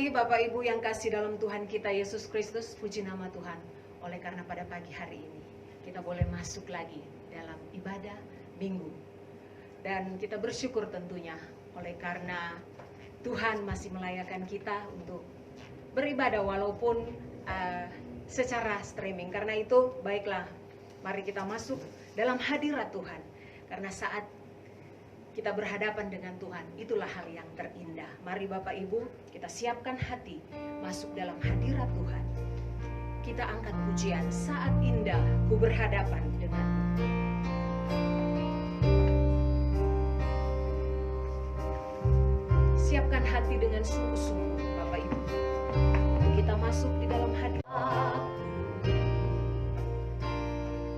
pagi Bapak Ibu yang kasih dalam Tuhan kita Yesus Kristus, puji nama Tuhan. Oleh karena pada pagi hari ini kita boleh masuk lagi dalam ibadah minggu. Dan kita bersyukur tentunya oleh karena Tuhan masih melayakkan kita untuk beribadah walaupun secara streaming. Karena itu baiklah, mari kita masuk dalam hadirat Tuhan. Karena saat kita berhadapan dengan Tuhan, itulah hal yang terindah. Mari Bapak Ibu, kita siapkan hati masuk dalam hadirat Tuhan. Kita angkat pujian, saat indah ku berhadapan denganmu. Siapkan hati dengan sungguh-sungguh Bapak Ibu. Kita masuk di dalam hadirat.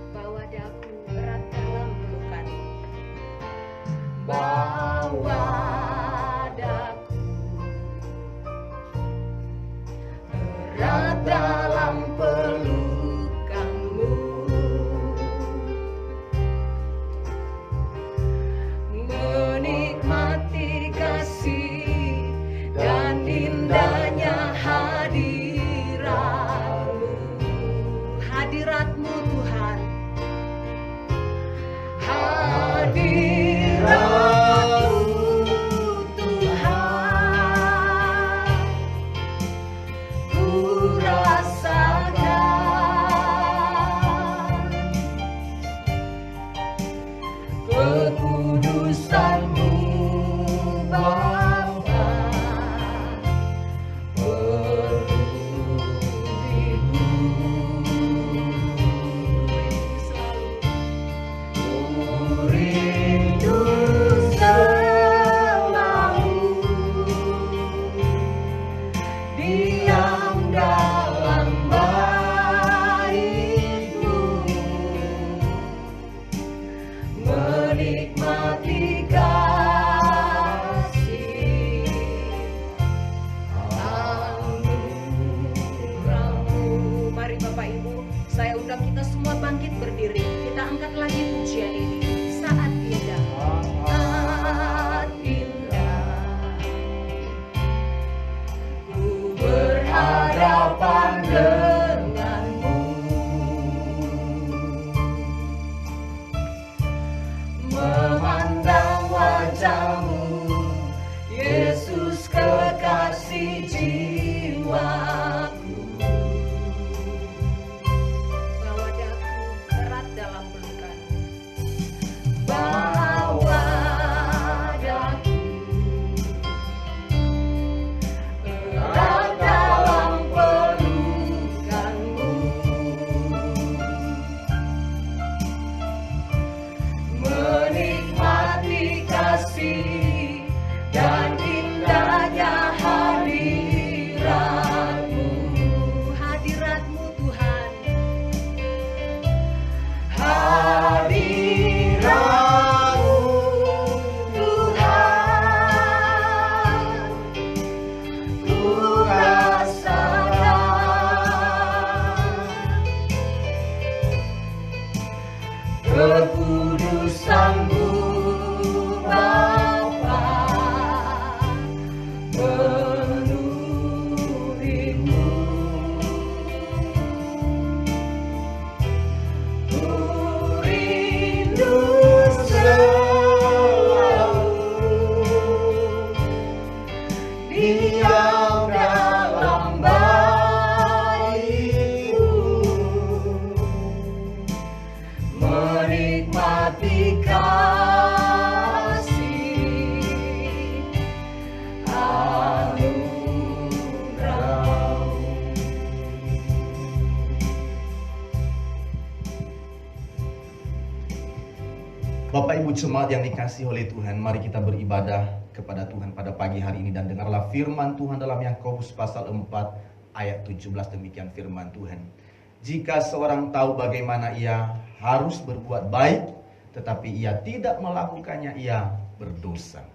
Bawa daku erat dalam pelukan. Bawa daku erat dalam pelukanmu, menikmati kasih dan indahnya hadiratmu. Hadiratmu Tuhan, hadirat Bapak Ibu jemaat yang dikasihi oleh Tuhan, mari kita beribadah kepada Tuhan pada pagi hari ini dan dengarlah firman Tuhan dalam Yakobus pasal 4 ayat 17. Demikian firman Tuhan. Jika seorang tahu bagaimana ia harus berbuat baik, tetapi ia tidak melakukannya, ia berdosa.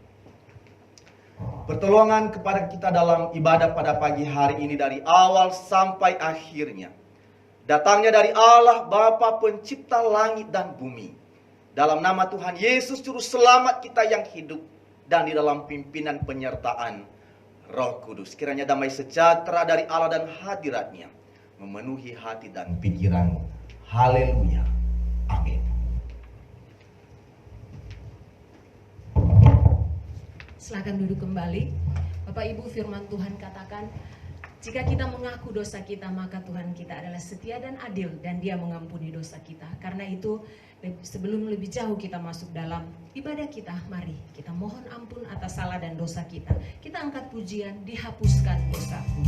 Pertolongan kepada kita dalam ibadah pada pagi hari ini dari awal sampai akhirnya datangnya dari Allah Bapa pencipta langit dan bumi. Dalam nama Tuhan Yesus Juru Selamat kita yang hidup dan di dalam pimpinan penyertaan Roh Kudus, kiranya damai sejahtera dari Allah dan hadirat-Nya memenuhi hati dan pikiranmu. Haleluya. Amin. Silakan duduk kembali. Bapak Ibu, firman Tuhan katakan, jika kita mengaku dosa kita, maka Tuhan kita adalah setia dan adil, dan Dia mengampuni dosa kita. Karena itu, sebelum lebih jauh kita masuk dalam ibadah kita, mari kita mohon ampun atas salah dan dosa kita. Kita angkat pujian, dihapuskan dosaku.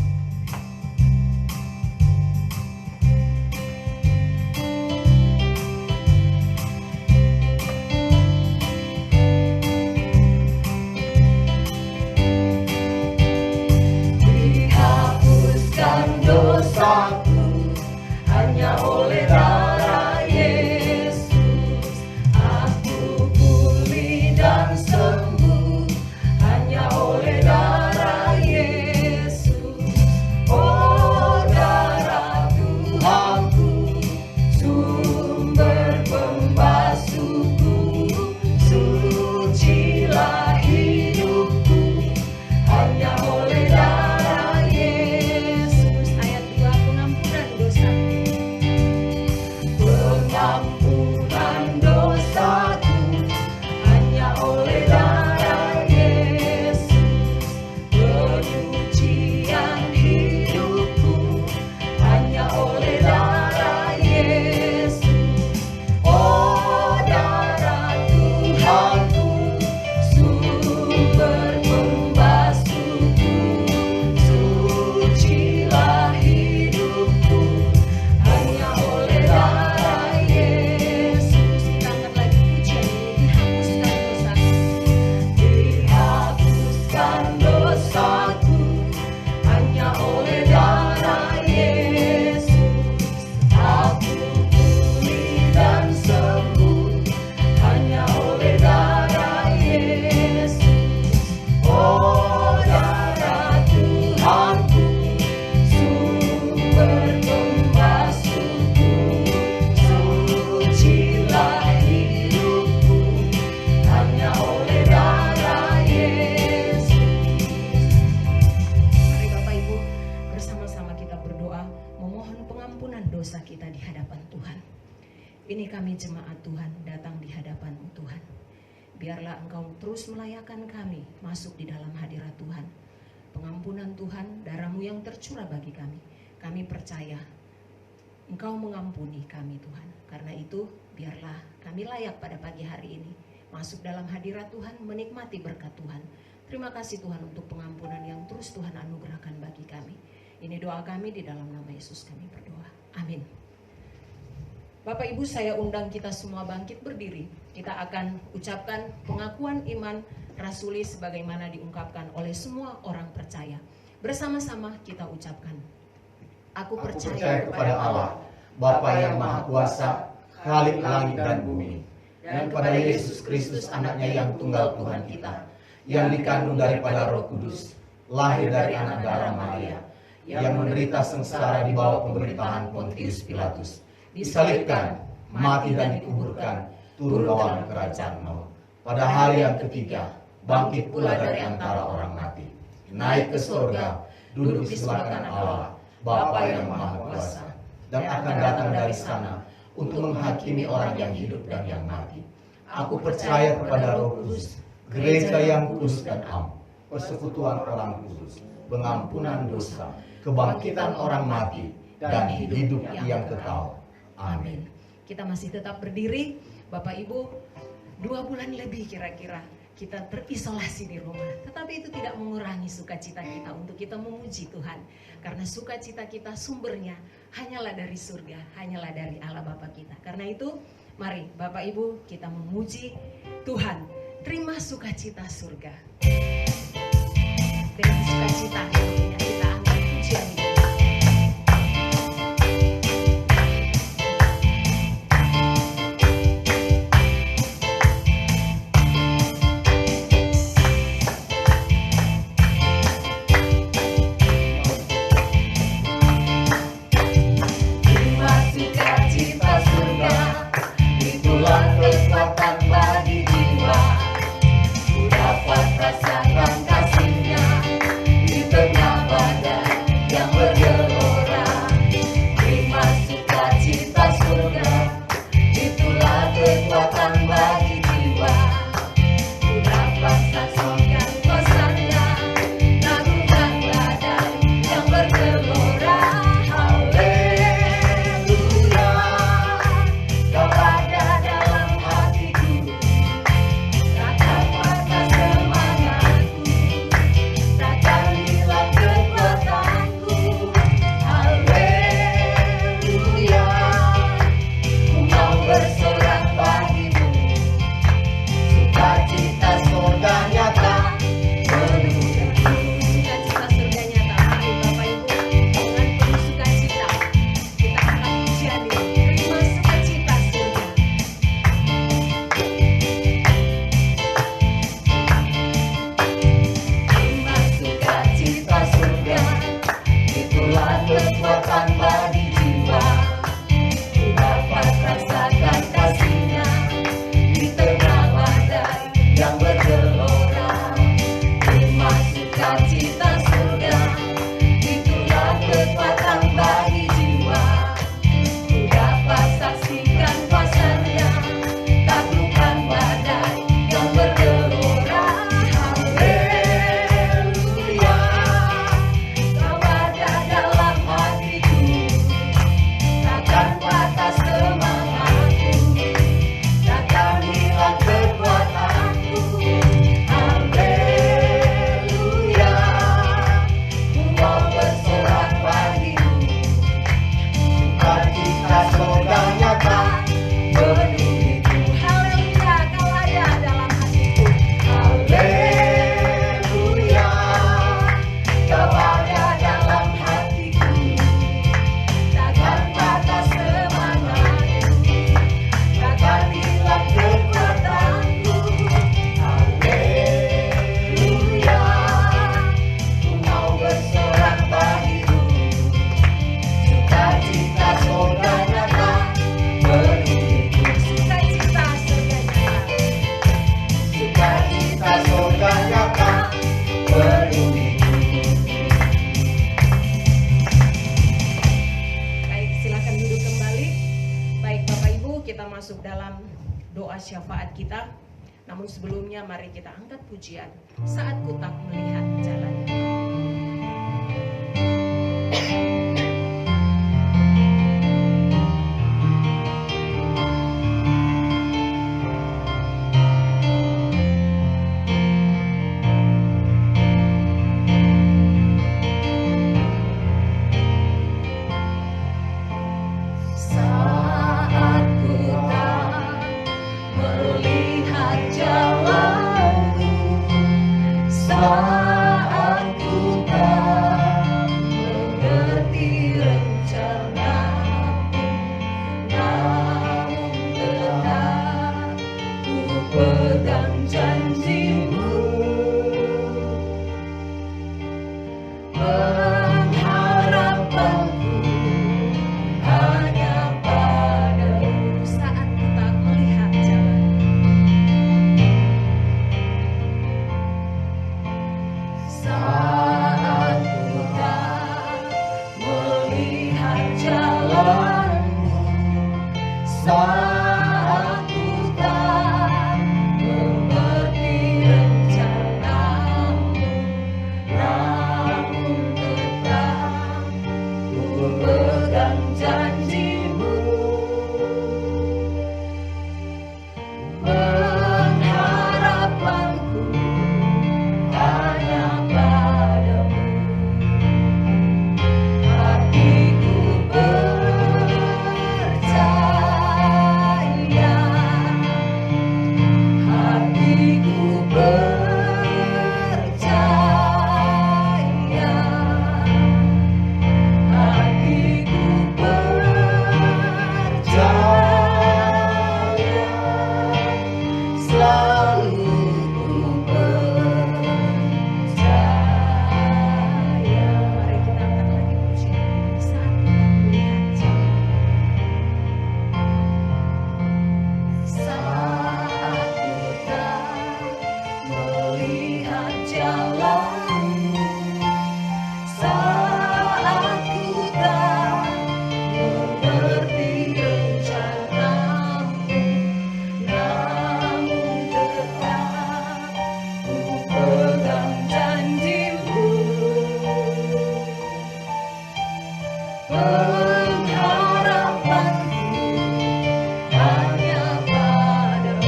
Dosaku hanya oleh darah Yesus, aku pulih dan sembuh hanya oleh darah Yesus. Oh, darah Tuhanku, sumber pembasuhku, sucilah hidupku hanya oleh darah Yesus. Ayat 2, pengampunan dosaku. Pengampunan dosaku hanya oleh darah Yesus. Penyucian hidupku hanya oleh darah Yesus. Oh, darah Tuhanku, sumber pembasuhku, sucilah hidupku hanya oleh darah Yesus. Kita angkat lagi pujian ini, Dihapuskan dosaku hanya oleh darah Yesus. Aku pulih dan sembuh hanya oleh darah Yesus. Oh, darah Tuhanku, sumber pembasuhku, sucilah hidupku hanya oleh darah Yesus. Mari Bapak Ibu, bersama-sama kita berdoa memohon pengampunan dosa kita di hadapan Tuhan. Ini kami jemaat Tuhan datang di hadapan-Mu Tuhan. Biarlah Engkau terus melayakkan kami masuk di dalam hadirat Tuhan. Pengampunan Tuhan, darah-Mu yang tercurah bagi kami. Kami percaya Engkau mengampuni kami Tuhan. Karena itu biarlah kami layak pada pagi hari ini masuk dalam hadirat Tuhan, menikmati berkat Tuhan. Terima kasih Tuhan untuk pengampunan yang terus Tuhan anugerahkan bagi kami. Ini doa kami, di dalam nama Yesus kami berdoa. Amin. Bapak Ibu, saya undang kita semua bangkit berdiri. Kita akan ucapkan pengakuan iman rasuli sebagaimana diungkapkan oleh semua orang percaya. Bersama-sama kita ucapkan. Aku percaya kepada Allah, Bapa yang Maha Kuasa, Khalik langit dan bumi, dan kepada Yesus Kristus anaknya yang tunggal Tuhan kita, yang dikandung daripada Roh Kudus, lahir dari anak darah Maria, yang menderita sengsara di bawah pemerintahan Pontius Pilatus, disalibkan, mati dan dikuburkan, turun ke dalam kerajaan maut. Pada hari yang ketiga, bangkit pula dari antara orang mati, naik ke surga, duduk di sebelah kanan Allah, Bapa yang Maha Kuasa, dan akan datang dari sana untuk menghakimi orang yang hidup dan yang mati. Aku percaya kepada Roh Kudus, gereja yang kudus dan am, persekutuan orang kudus, pengampunan dosa, kebangkitan orang mati, dan hidup yang kekal. Amin. Kita masih tetap berdiri. Bapak Ibu, 2 bulan lebih kira-kira kita terisolasi di rumah. Tetapi itu tidak mengurangi sukacita kita untuk kita memuji Tuhan. Karena sukacita kita sumbernya hanyalah dari surga, hanyalah dari Allah Bapa kita. Karena itu, mari Bapak Ibu kita memuji Tuhan. Terima sukacita surga. Dengan sukacita kita angkat pujian ini. Kekuatan bagi jiwa, ku dapat rasakan kasih-Nya di kita masuk dalam doa syafaat kita. Namun sebelumnya mari kita angkat pujian Saat Ku Tak Melihat Jalannya. Saat ku tak melihat jalanku, saat ku tak mengerti rencanamu, namun tetap ku pegang janjimu. Pengharapanku hanya padamu. Saat ku tak melihat jalan, Saat ku tak melihat jalanmu, saat ku tak mengerti rencanamu, namun tetap ku pegang janjimu. Pengharapanku hanya padamu. Hatiku percaya, hatiku percaya, hatiku percaya, selalu ku percaya. mari kita angkat lagi pujian ini. Saat ku tak melihat jalan, Saat ku tak melihat jalanmu, saat ku tak mengerti rencanamu, namun tetap ku pegang janjimu. Pengharapanku hanya padamu.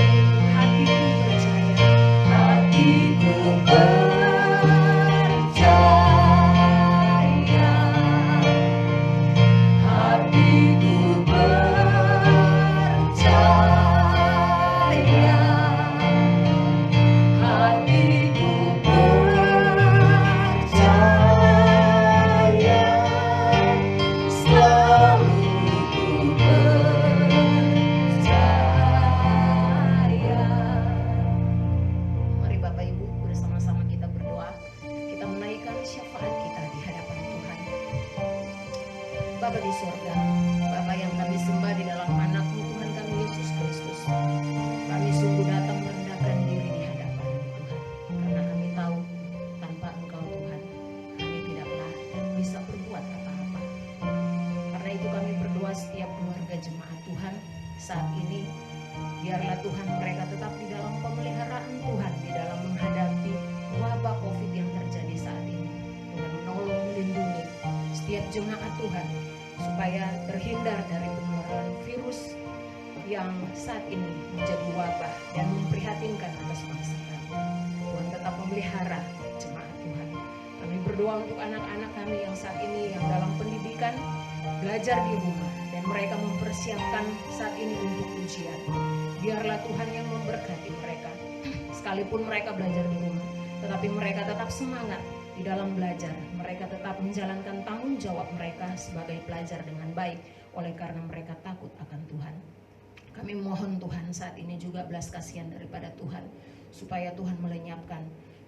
hatiku percaya, Hatiku percaya, hatiku percaya, selalu ku percaya. Mari Bapak Ibu bersama-sama kita berdoa. Kita menaikkan syafaat kita di hadapan Tuhan. Bapa di sorga, Bapa yang kami sembah di dalam anak-Mu Tuhan kami Yesus Kristus. Kami sungguh datang merendahkan diri di hadapan-Mu Tuhan. Karena kami tahu tanpa Engkau Tuhan, kami tidaklah bisa berbuat apa-apa. Karena itu kami berdoa setiap keluarga jemaat Tuhan saat ini. Biarlah Tuhan mereka tetap di dalam pemeliharaan Tuhan di dalam menghadapi wabah COVID yang terjadi saat ini. Tuhan menolong, melindungi setiap jemaat Tuhan supaya terhindar dari penularan virus yang saat ini menjadi wabah dan memprihatinkan atas bangsa kami. Tuhan tetap memelihara jemaat Tuhan. Kami berdoa untuk anak-anak kami yang saat ini yang dalam pendidikan, belajar di rumah, dan mereka mempersiapkan saat ini untuk ujian. Biarlah Tuhan yang memberkati mereka. Sekalipun mereka belajar di rumah, tetapi mereka tetap semangat di dalam belajar. Mereka tetap menjalankan tanggung jawab mereka sebagai pelajar dengan baik, oleh karena mereka takut akan Tuhan. Kami mohon Tuhan saat ini juga belas kasihan daripada Tuhan, supaya Tuhan melenyapkan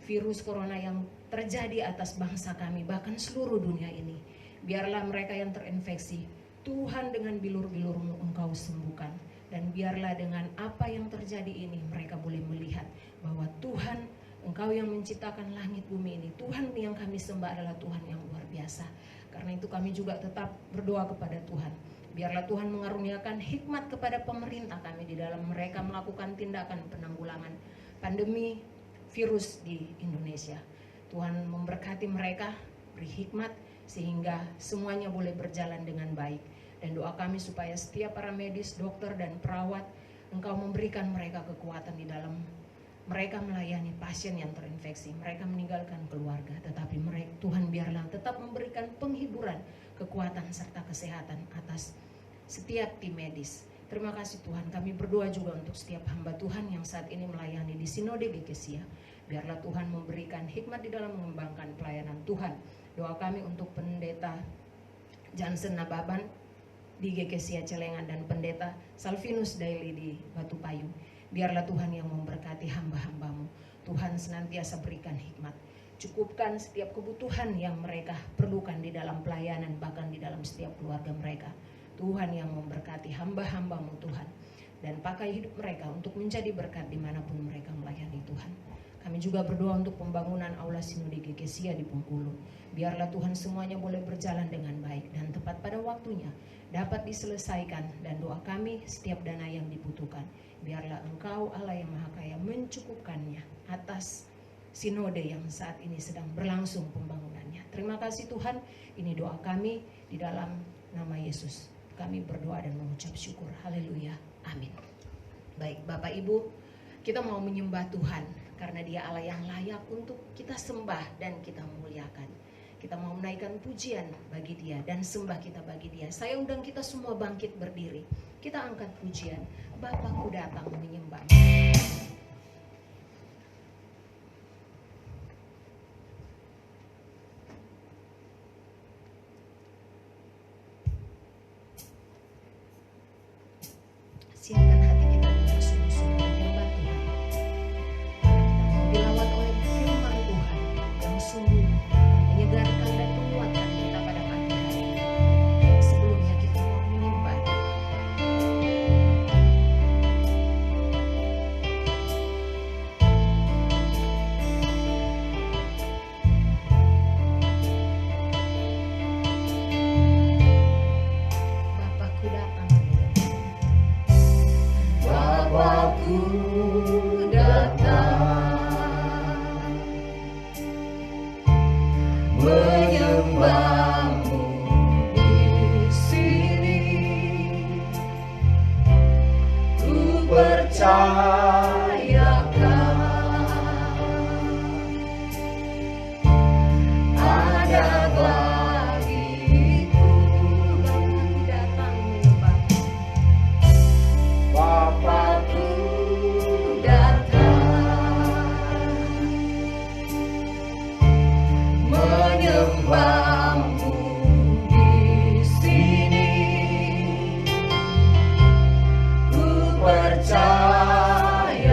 virus corona yang terjadi atas bangsa kami, bahkan seluruh dunia ini. Biarlah mereka yang terinfeksi, Tuhan dengan bilur-bilur-Mu Engkau sembuhkan. Dan biarlah dengan apa yang terjadi ini mereka boleh melihat bahwa Tuhan, Engkau yang menciptakan langit bumi ini, Tuhan yang kami sembah adalah Tuhan yang luar biasa. Karena itu kami juga tetap berdoa kepada Tuhan. Biarlah Tuhan mengaruniakan hikmat kepada pemerintah kami di dalam mereka melakukan tindakan penanggulangan pandemi virus di Indonesia. Tuhan memberkati mereka, beri hikmat sehingga semuanya boleh berjalan dengan baik. Dan doa kami supaya setiap para medis, dokter dan perawat, Engkau memberikan mereka kekuatan di dalam mereka melayani pasien yang terinfeksi. Mereka meninggalkan keluarga, tetapi Tuhan biarlah tetap memberikan penghiburan, kekuatan serta kesehatan atas setiap tim medis. Terima kasih Tuhan, kami berdoa juga untuk setiap hamba Tuhan yang saat ini melayani di Sinode GKSIA. Biarlah Tuhan memberikan hikmat di dalam mengembangkan pelayanan Tuhan. Doa kami untuk pendeta Johnson Nababan di GKSIA Celengan dan pendeta Salvinus Daily di Batu Payung. Biarlah Tuhan yang memberkati hamba-hambamu. Tuhan senantiasa berikan hikmat. Cukupkan setiap kebutuhan yang mereka perlukan di dalam pelayanan, bahkan di dalam setiap keluarga mereka. Tuhan yang memberkati hamba-hambamu Tuhan. Dan pakai hidup mereka untuk menjadi berkat dimanapun mereka melayani Tuhan. Kami juga berdoa untuk pembangunan Aula Sinode GKSIA di Bengkulu. Biarlah Tuhan semuanya boleh berjalan dengan baik dan tepat pada waktunya dapat diselesaikan. Dan doa kami setiap dana yang dibutuhkan, biarlah Engkau Allah yang Maha Kaya mencukupkannya atas sinode yang saat ini sedang berlangsung pembangunannya. Terima kasih Tuhan, ini doa kami di dalam nama Yesus. Kami berdoa dan mengucap syukur. Haleluya. Amin. Baik Bapak Ibu, kita mau menyembah Tuhan karena Dia Allah yang layak untuk kita sembah dan kita muliakan. Kita mau menaikkan pujian bagi Dia dan sembah kita bagi Dia. Saya undang kita semua bangkit berdiri. Kita angkat pujian. Bapakku datang menyembah. Siapkan hati kita dengan sungguh-sungguh menyembah Tuhan. Kita mau dilawat oleh firman Tuhan yang sungguh menyegarkan dan menguatkan kita pada pagi hari ini. Sebelumnya kita mau menyembah. Bapakku datang Bapakku datang menyembahmu di sini. Ku percayakan ada bagiku. Bapakku datang menyembah. Bapakku datang menyembahmu di sini. Ku percayakan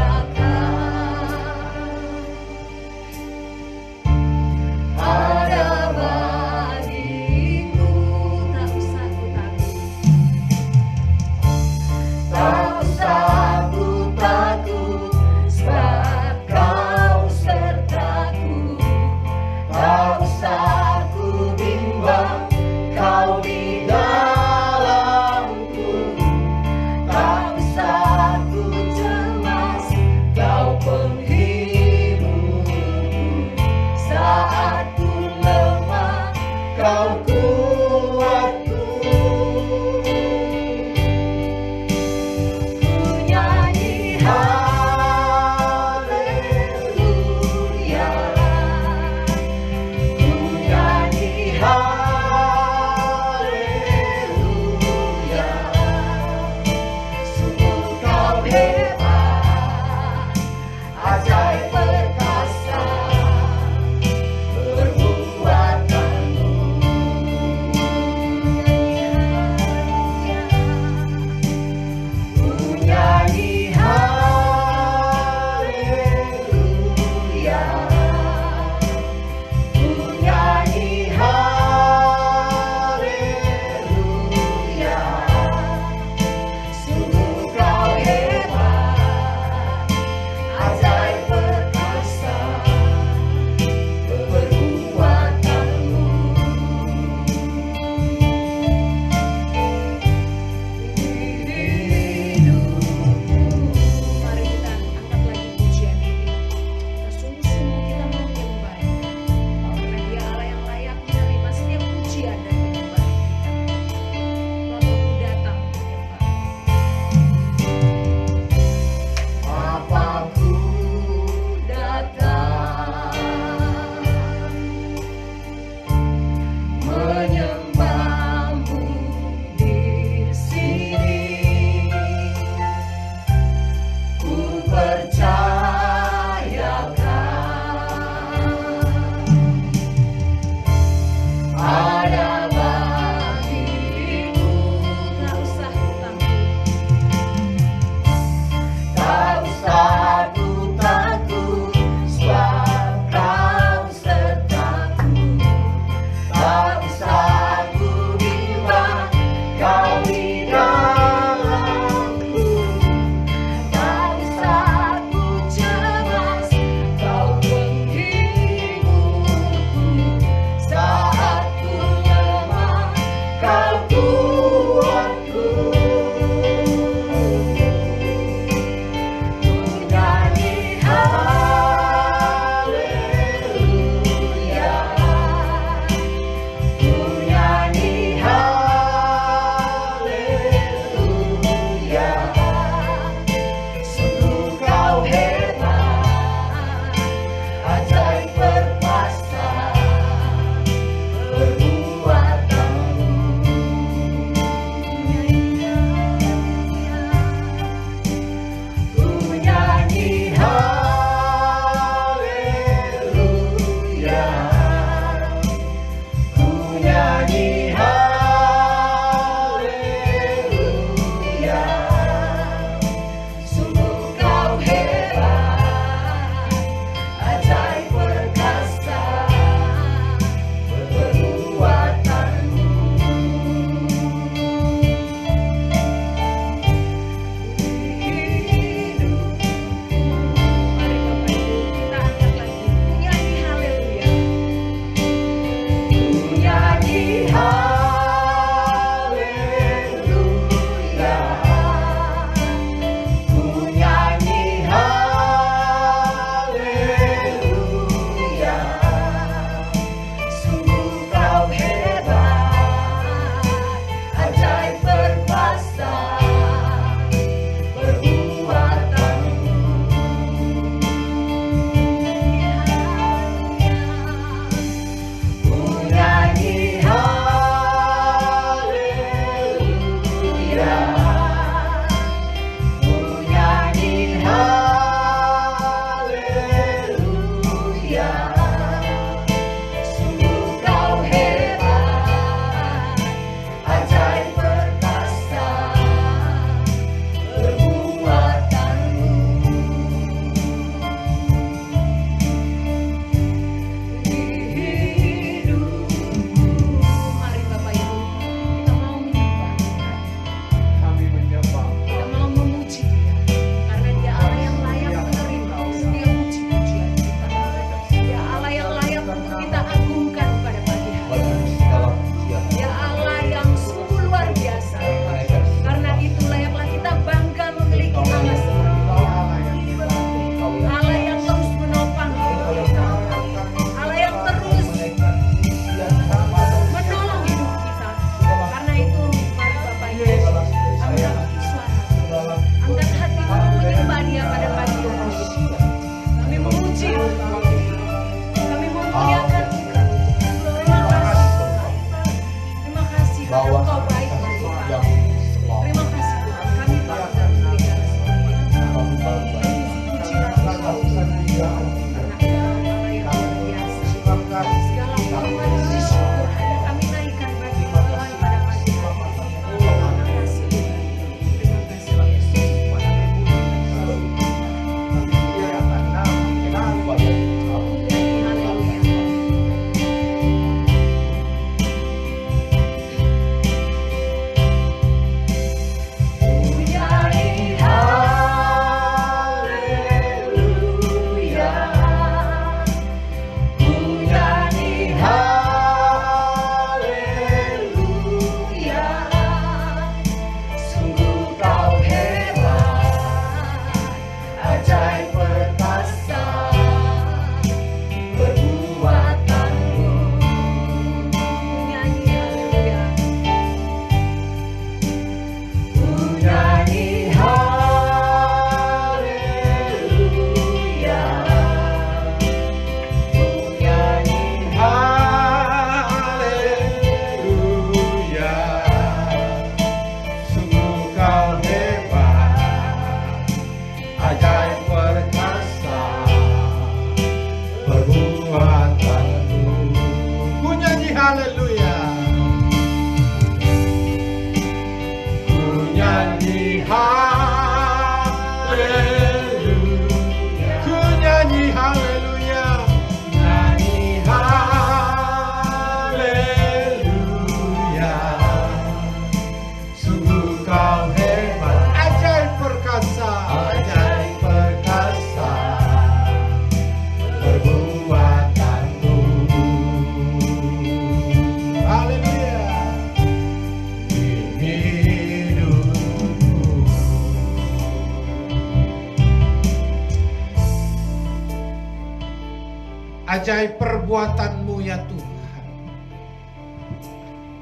Ajaib perbuatan-Mu ya Tuhan.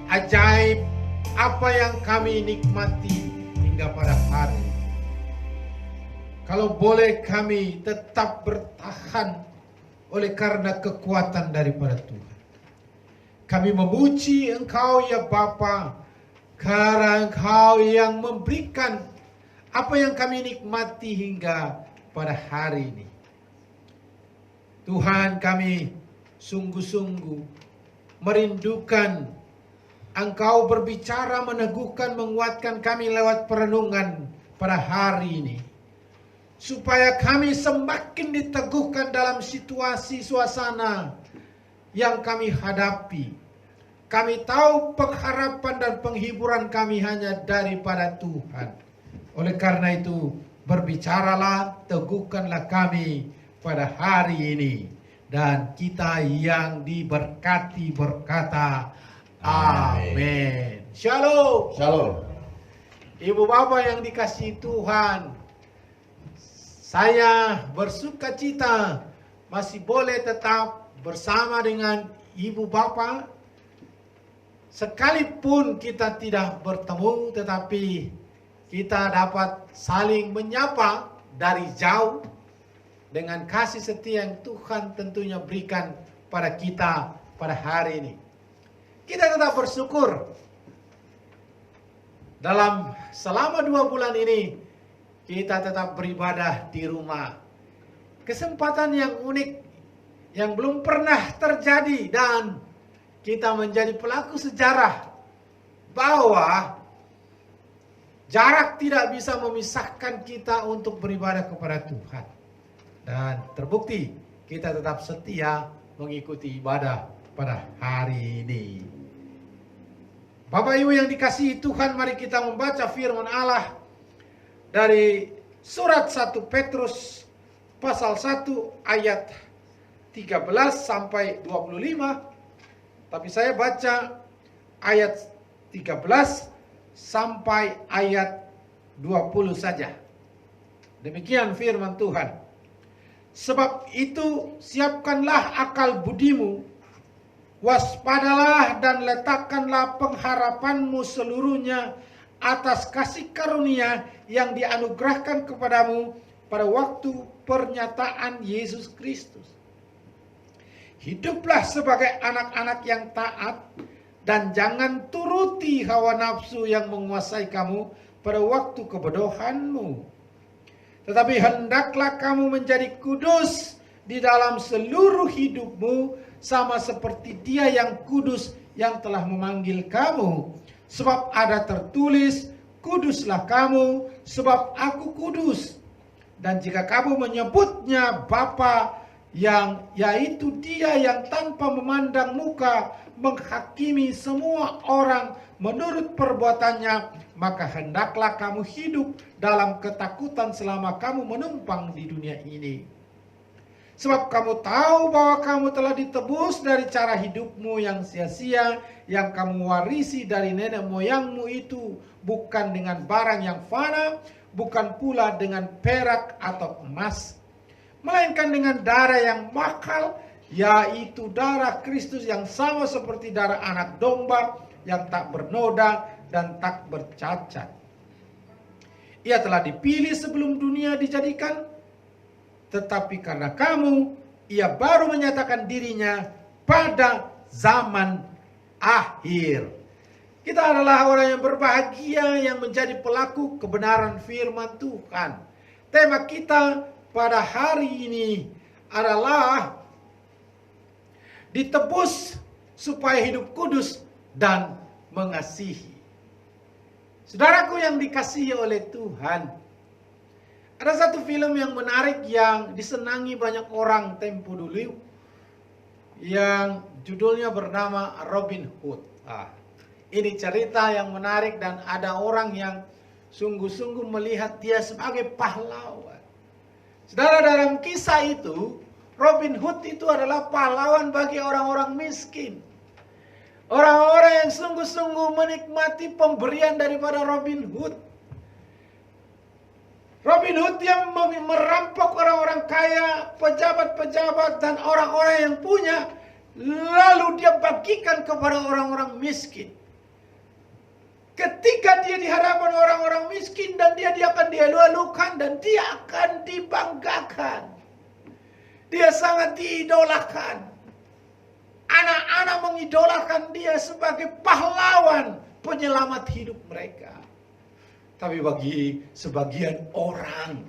Ajaib apa yang kami nikmati hingga pada hari ini. Kalau boleh kami tetap bertahan oleh karena kekuatan daripada Tuhan. Kami memuji Engkau ya Bapa, karena Engkau yang memberikan apa yang kami nikmati hingga pada hari ini. Tuhan, kami sungguh-sungguh merindukan Engkau berbicara, meneguhkan, menguatkan kami lewat perenungan pada hari ini. Supaya kami semakin diteguhkan dalam situasi suasana yang kami hadapi. Kami tahu pengharapan dan penghiburan kami hanya daripada Tuhan. Oleh karena itu, berbicaralah, teguhkanlah kami pada hari ini. Dan kita yang diberkati berkata, amin. Shalom. Shalom. Ibu bapak yang dikasihi Tuhan, saya bersuka cita masih boleh tetap bersama dengan ibu bapak. Sekalipun kita tidak bertemu, tetapi kita dapat saling menyapa dari jauh dengan kasih setia yang Tuhan tentunya berikan pada kita pada hari ini. Kita tetap bersyukur dalam selama 2 bulan ini kita tetap beribadah di rumah. Kesempatan yang unik yang belum pernah terjadi, dan kita menjadi pelaku sejarah bahwa jarak tidak bisa memisahkan kita untuk beribadah kepada Tuhan. Dan terbukti kita tetap setia mengikuti ibadah pada hari ini. Bapak Ibu yang dikasihi Tuhan, mari kita membaca firman Allah dari surat 1 Petrus pasal 1 ayat 13 sampai 25. Tapi saya baca ayat 13 sampai ayat 20 saja. Demikian firman Tuhan. Sebab itu siapkanlah akal budimu, waspadalah dan letakkanlah pengharapanmu seluruhnya atas kasih karunia yang dianugerahkan kepadamu pada waktu pernyataan Yesus Kristus. Hiduplah sebagai anak-anak yang taat, dan jangan turuti hawa nafsu yang menguasai kamu pada waktu kebodohanmu. Tetapi hendaklah kamu menjadi kudus di dalam seluruh hidupmu, sama seperti Dia yang kudus yang telah memanggil kamu. Sebab ada tertulis, kuduslah kamu, sebab aku kudus. Dan jika kamu menyebutnya Bapa, yang yaitu Dia yang tanpa memandang muka menghakimi semua orang menurut perbuatannya, maka hendaklah kamu hidup dalam ketakutan selama kamu menumpang di dunia ini. Sebab kamu tahu bahwa kamu telah ditebus dari cara hidupmu yang sia-sia, yang kamu warisi dari nenek moyangmu itu, bukan dengan barang yang fana, bukan pula dengan perak atau emas, melainkan dengan darah yang mahal, yaitu darah Kristus yang sama seperti darah anak domba yang tak bernoda dan tak bercacat. Ia telah dipilih sebelum dunia dijadikan, tetapi karena kamu, Ia baru menyatakan dirinya pada zaman akhir. Kita adalah orang yang berbahagia yang menjadi pelaku kebenaran firman Tuhan. Tema kita pada hari ini adalah ditebus supaya hidup kudus dan mengasihi. Saudaraku yang dikasihi oleh Tuhan, ada satu film yang menarik yang disenangi banyak orang tempo dulu, yang judulnya bernama Robin Hood. Ini cerita yang menarik dan ada orang yang sungguh-sungguh melihat dia sebagai pahlawan. Saudara, dalam kisah itu, Robin Hood itu adalah pahlawan bagi orang-orang miskin. Orang-orang yang sungguh-sungguh menikmati pemberian daripada Robin Hood. Robin Robin Hood yang merampok orang-orang kaya, pejabat-pejabat dan orang-orang yang punya, lalu dia bagikan kepada orang-orang miskin. Ketika dia di hadapan orang-orang miskin dan dia akan dielu-elukan dan dia akan dibanggakan. Dia sangat diidolakan. Anak-anak mengidolakan dia sebagai pahlawan penyelamat hidup mereka. Tapi bagi sebagian orang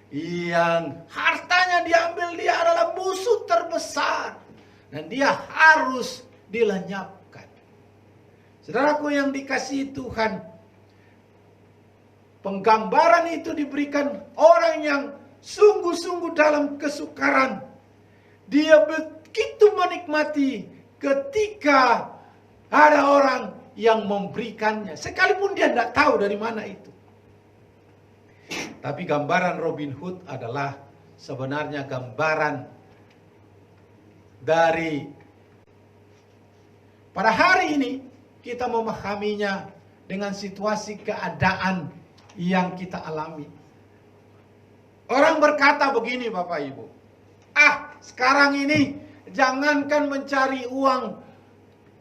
yang hartanya diambil, dia adalah musuh terbesar. Dan dia harus dilenyapkan. Saudaraku yang dikasihi Tuhan, penggambaran itu diberikan orang yang sungguh-sungguh dalam kesukaran. Dia begitu menikmati ketika ada orang yang memberikannya, sekalipun dia tidak tahu dari mana itu. Tapi gambaran Robin Hood adalah sebenarnya gambaran dari pada hari ini kita memahaminya dengan situasi keadaan yang kita alami. Orang berkata begini Bapak Ibu, sekarang ini jangankan mencari uang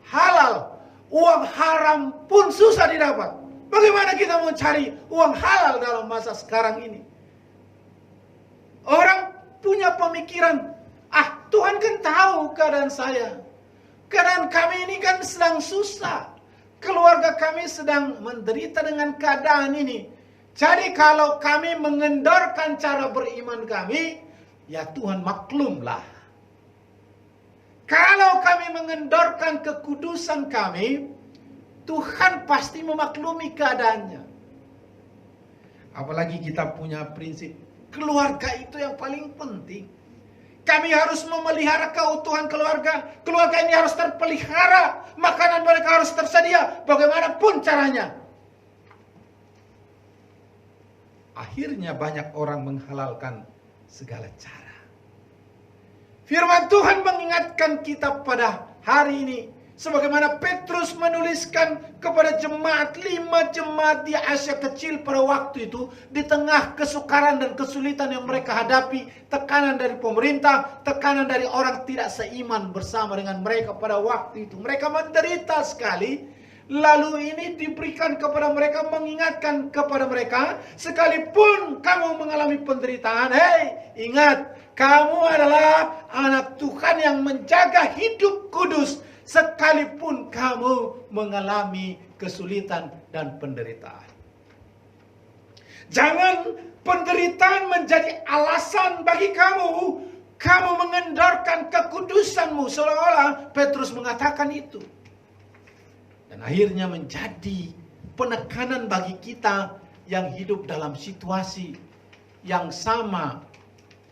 halal, uang haram pun susah didapat. Bagaimana kita mau cari uang halal dalam masa sekarang ini? Orang punya pemikiran, Tuhan kan tahu keadaan saya. Keadaan kami ini kan sedang susah. Keluarga kami sedang menderita dengan keadaan ini. Jadi kalau kami mengendorkan cara beriman kami, ya Tuhan maklumlah. Kalau kami mengendorkan kekudusan kami, Tuhan pasti memaklumi keadaannya. Apalagi kita punya prinsip, keluarga itu yang paling penting. Kami harus memelihara keutuhan keluarga. Keluarga ini harus terpelihara. Makanan mereka harus tersedia. Bagaimanapun caranya. Akhirnya banyak orang menghalalkan segala cara. Firman Tuhan mengingatkan kita pada hari ini. Sebagaimana Petrus menuliskan kepada jemaat, 5 jemaat di Asia Kecil pada waktu itu. Di tengah kesukaran dan kesulitan yang mereka hadapi. Tekanan dari pemerintah, tekanan dari orang tidak seiman bersama dengan mereka pada waktu itu. Mereka menderita sekali. Lalu ini diberikan kepada mereka, mengingatkan kepada mereka. Sekalipun kamu mengalami penderitaan, ingat, kamu adalah anak Tuhan yang menjaga hidup kudus. Sekalipun kamu mengalami kesulitan dan penderitaan. Jangan penderitaan menjadi alasan bagi kamu. Kamu mengendorkan kekudusanmu. Seolah-olah Petrus mengatakan itu. Dan akhirnya menjadi penekanan bagi kita yang hidup dalam situasi yang sama.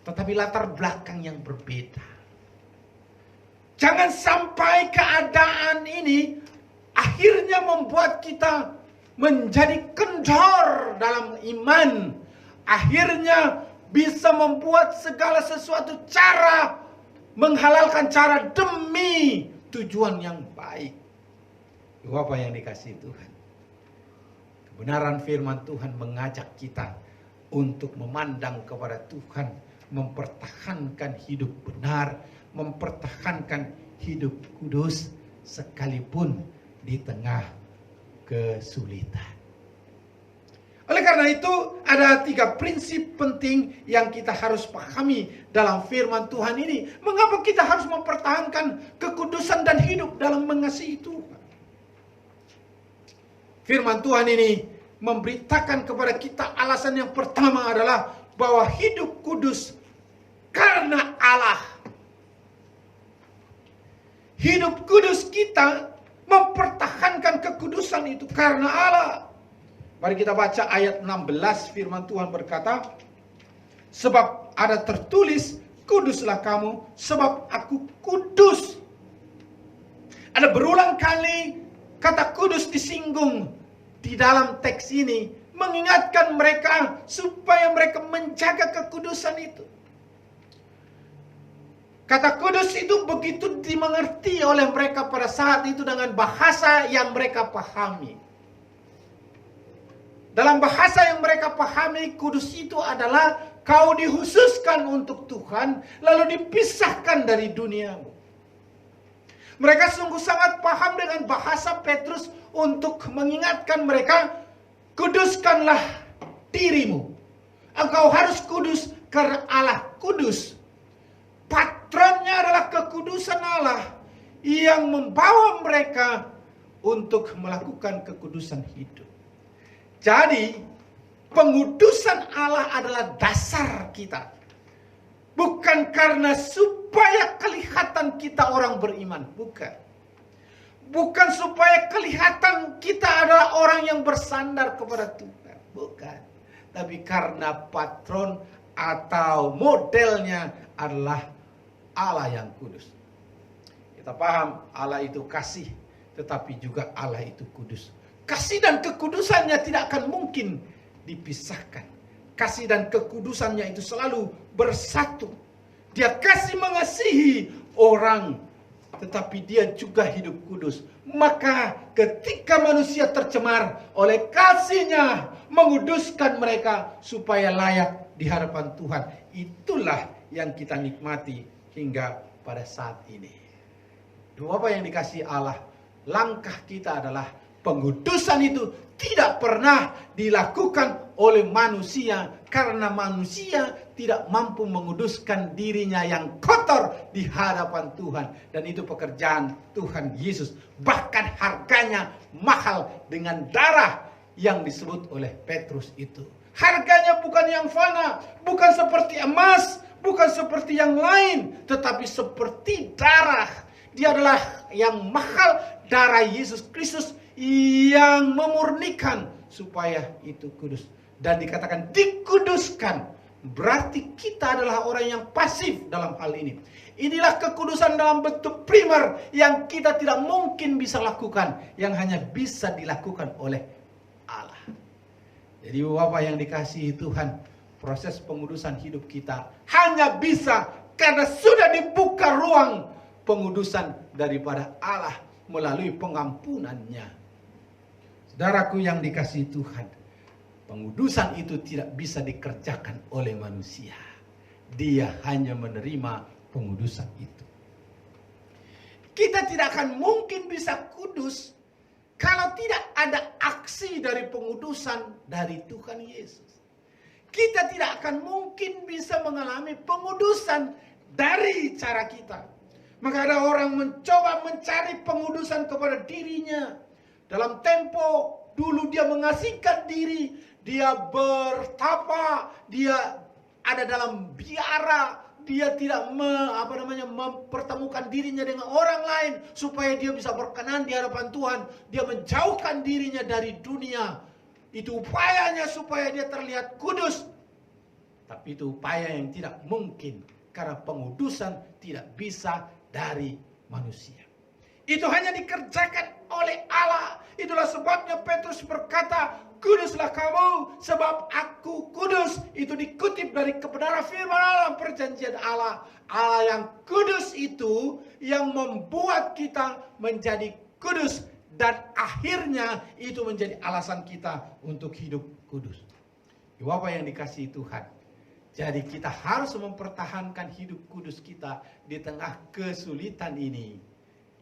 Tetapi latar belakang yang berbeda. Jangan sampai keadaan ini akhirnya membuat kita menjadi kendor dalam iman. Akhirnya bisa membuat segala sesuatu cara menghalalkan cara demi tujuan yang baik. Bapak yang dikasihi Tuhan. Kebenaran firman Tuhan mengajak kita untuk memandang kepada Tuhan, mempertahankan hidup benar, mempertahankan hidup kudus sekalipun di tengah kesulitan. Oleh karena itu ada 3 prinsip penting yang kita harus pahami dalam firman Tuhan ini. Mengapa kita harus mempertahankan kekudusan dan hidup dalam mengasihi Tuhan? Firman Tuhan ini memberitakan kepada kita alasan yang pertama adalah bahwa hidup kudus karena Allah. Hidup kudus kita mempertahankan kekudusan itu karena Allah. Mari kita baca ayat 16, firman Tuhan berkata, sebab ada tertulis, kuduslah kamu, sebab aku kudus. Ada berulang kali kata kudus disinggung di dalam teks ini, mengingatkan mereka supaya mereka menjaga kekudusan itu. Kata kudus itu begitu dimengerti oleh mereka pada saat itu dengan bahasa yang mereka pahami. Dalam bahasa yang mereka pahami, pahami kudus itu adalah kau dikhususkan untuk Tuhan, lalu dipisahkan dari duniamu. Mereka sungguh sangat paham dengan bahasa Petrus untuk mengingatkan mereka, kuduskanlah dirimu. Engkau harus kudus karena Allah kudus. Patronnya adalah kekudusan Allah yang membawa mereka untuk melakukan kekudusan hidup. Jadi, pengudusan Allah adalah dasar kita. Bukan karena supaya kelihatan kita orang beriman. Bukan. Bukan supaya kelihatan kita adalah orang yang bersandar kepada Tuhan. Bukan. Tapi karena patron atau modelnya adalah Allah yang kudus. Kita paham Allah itu kasih, tetapi juga Allah itu kudus. Kasih dan kekudusannya tidak akan mungkin dipisahkan. Kasih dan kekudusannya itu selalu bersatu. Dia kasih mengasihi orang, tetapi dia juga hidup kudus. Maka ketika manusia tercemar oleh kasihnya, menguduskan mereka supaya layak di hadapan Tuhan. Itulah yang kita nikmati hingga pada saat ini. Dua apa yang dikasihi Allah, langkah kita adalah pengudusan itu tidak pernah dilakukan oleh manusia karena manusia tidak mampu menguduskan dirinya yang kotor di hadapan Tuhan, dan itu pekerjaan Tuhan Yesus. Bahkan harganya mahal dengan darah yang disebut oleh Petrus itu. Harganya bukan yang fana, bukan seperti emas, bukan seperti yang lain, tetapi seperti darah. Dia adalah yang mahal, darah Yesus Kristus yang memurnikan supaya itu kudus. Dan dikatakan dikuduskan, berarti kita adalah orang yang pasif dalam hal ini. Inilah kekudusan dalam bentuk primer yang kita tidak mungkin bisa lakukan, yang hanya bisa dilakukan oleh Allah. Jadi Bapak yang dikasihi Tuhan, proses pengudusan hidup kita hanya bisa karena sudah dibuka ruang pengudusan daripada Allah melalui pengampunannya. Saudaraku yang dikasihi Tuhan, pengudusan itu tidak bisa dikerjakan oleh manusia. Dia hanya menerima pengudusan itu. Kita tidak akan mungkin bisa kudus kalau tidak ada aksi dari pengudusan dari Tuhan Yesus. Kita tidak akan mungkin bisa mengalami pengudusan dari cara kita. Maka ada orang mencoba mencari pengudusan kepada dirinya. Dalam tempo dulu dia mengasihkan diri, dia bertapa, dia ada dalam biara, dia tidak mempertemukan dirinya dengan orang lain supaya dia bisa berkenan di hadapan Tuhan. Dia menjauhkan dirinya dari dunia. Itu upayanya supaya dia terlihat kudus. Tapi itu upaya yang tidak mungkin karena pengudusan tidak bisa dari manusia. Itu hanya dikerjakan oleh Allah. Itulah sebabnya Petrus berkata, kuduslah kamu sebab aku kudus. Itu dikutip dari kebenaran firman Allah, perjanjian Allah. Allah yang kudus itu yang membuat kita menjadi kudus. Dan akhirnya itu menjadi alasan kita untuk hidup kudus. Bapak yang dikasihi Tuhan. Jadi kita harus mempertahankan hidup kudus kita di tengah kesulitan ini.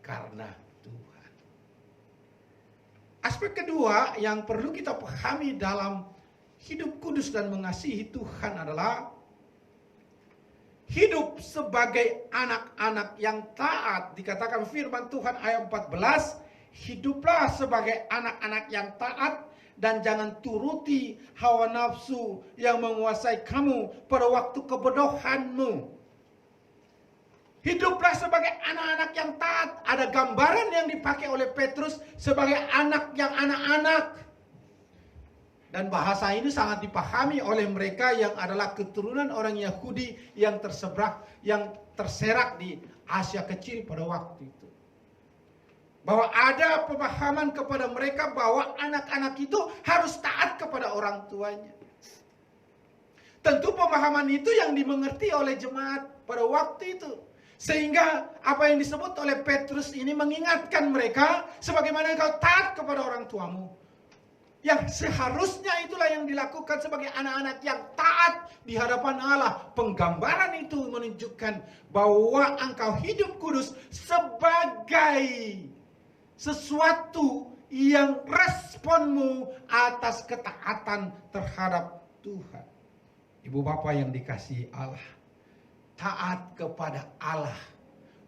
Karena Tuhan. Aspek kedua yang perlu kita pahami dalam hidup kudus dan mengasihi Tuhan adalah hidup sebagai anak-anak yang taat. Dikatakan firman Tuhan ayat 14, hiduplah sebagai anak-anak yang taat dan jangan turuti hawa nafsu yang menguasai kamu pada waktu kebodohanmu. Hiduplah sebagai anak-anak yang taat. Ada gambaran yang dipakai oleh Petrus sebagai anak yang anak-anak. Dan bahasa ini sangat dipahami oleh mereka yang adalah keturunan orang Yahudi yang terserak di Asia Kecil pada waktu itu. Bahwa ada pemahaman kepada mereka bahwa anak-anak itu harus taat kepada orang tuanya. Tentu pemahaman itu yang dimengerti oleh jemaat pada waktu itu. Sehingga apa yang disebut oleh Petrus ini mengingatkan mereka, sebagaimana engkau taat kepada orang tuamu, Yang seharusnya itulah yang dilakukan sebagai anak-anak yang taat di hadapan Allah. Penggambaran itu menunjukkan bahwa engkau hidup kudus sebagai sesuatu yang responmu atas ketaatan terhadap Tuhan. Ibu bapak yang dikasihi Allah, taat kepada Allah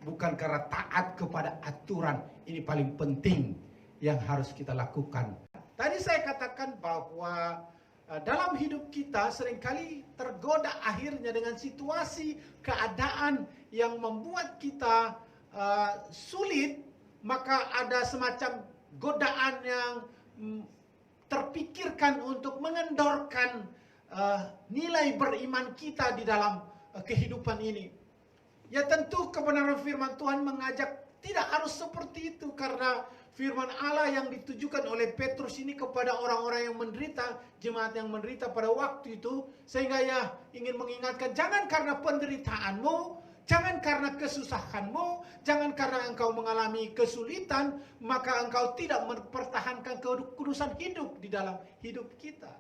bukan karena taat kepada aturan. Ini paling penting yang harus kita lakukan. Tadi saya katakan bahwa dalam hidup kita seringkali tergoda akhirnya dengan situasi keadaan yang membuat kita sulit, maka ada semacam godaan yang terpikirkan untuk mengendorkan nilai beriman kita di dalam kehidupan ini. Ya tentu kebenaran firman Tuhan mengajak tidak harus seperti itu, karena firman Allah yang ditujukan oleh Petrus ini kepada orang-orang yang menderita, jemaat yang menderita pada waktu itu, sehingga ya ingin mengingatkan, jangan karena penderitaanmu, jangan karena kesusahanmu, jangan karena engkau mengalami kesulitan, maka engkau tidak mempertahankan kekudusan hidup di dalam hidup kita.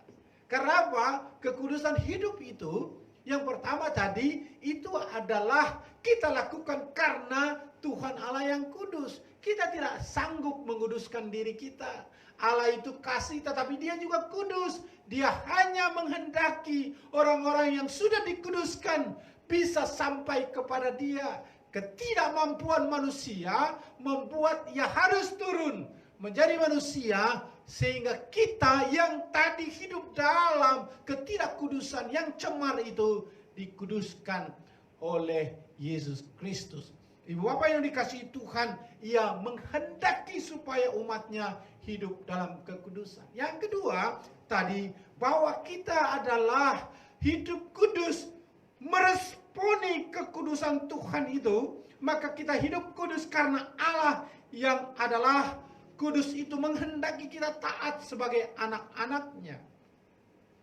Karena apa? Kekudusan hidup itu, yang pertama tadi, itu adalah kita lakukan karena Tuhan Allah yang kudus. Kita tidak sanggup menguduskan diri kita. Allah itu kasih, tetapi Dia juga kudus. Dia hanya menghendaki orang-orang yang sudah dikuduskan bisa sampai kepada Dia. Ketidakmampuan manusia membuat Ia harus turun menjadi manusia, sehingga kita yang tadi hidup dalam ketidakkudusan yang cemar itu dikuduskan oleh Yesus Kristus. Ibu bapak yang dikasihi Tuhan, Ia menghendaki supaya umatnya hidup dalam kekudusan. Yang kedua, tadi bahwa kita adalah hidup kudus, meresponi kekudusan Tuhan itu, maka kita hidup kudus karena Allah yang adalah kudus itu menghendaki kita taat sebagai anak-anaknya.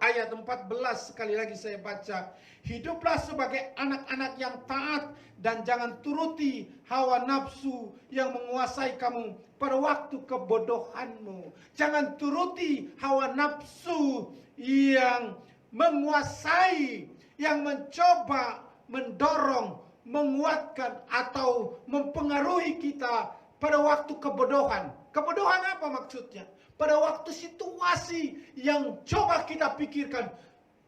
Ayat 14 sekali lagi saya baca. Hiduplah sebagai anak-anak yang taat dan jangan turuti hawa nafsu yang menguasai kamu pada waktu kebodohanmu. Jangan turuti hawa nafsu yang menguasai, yang mencoba mendorong, menguatkan atau mempengaruhi kita pada waktu kebodohan. Kebodohan apa maksudnya? Pada waktu situasi yang coba kita pikirkan,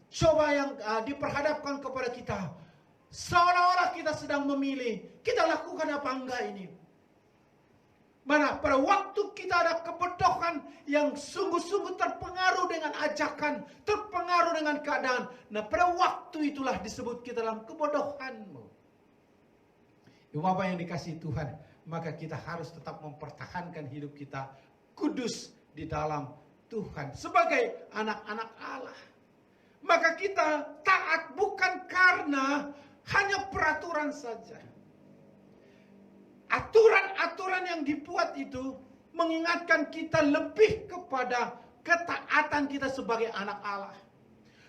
coba yang diperhadapkan kepada kita, seolah-olah kita sedang memilih, kita lakukan apa enggak ini? Mana pada waktu kita ada kebodohan yang sungguh-sungguh terpengaruh dengan ajakan, terpengaruh dengan keadaan. Nah pada waktu itulah disebut kita dalam kebodohanmu. Ibu bapak yang dikasihi Tuhan, maka kita harus tetap mempertahankan hidup kita kudus di dalam Tuhan sebagai anak-anak Allah. Maka kita taat bukan karena hanya peraturan saja. Aturan-aturan yang dibuat itu mengingatkan kita lebih kepada ketaatan kita sebagai anak Allah.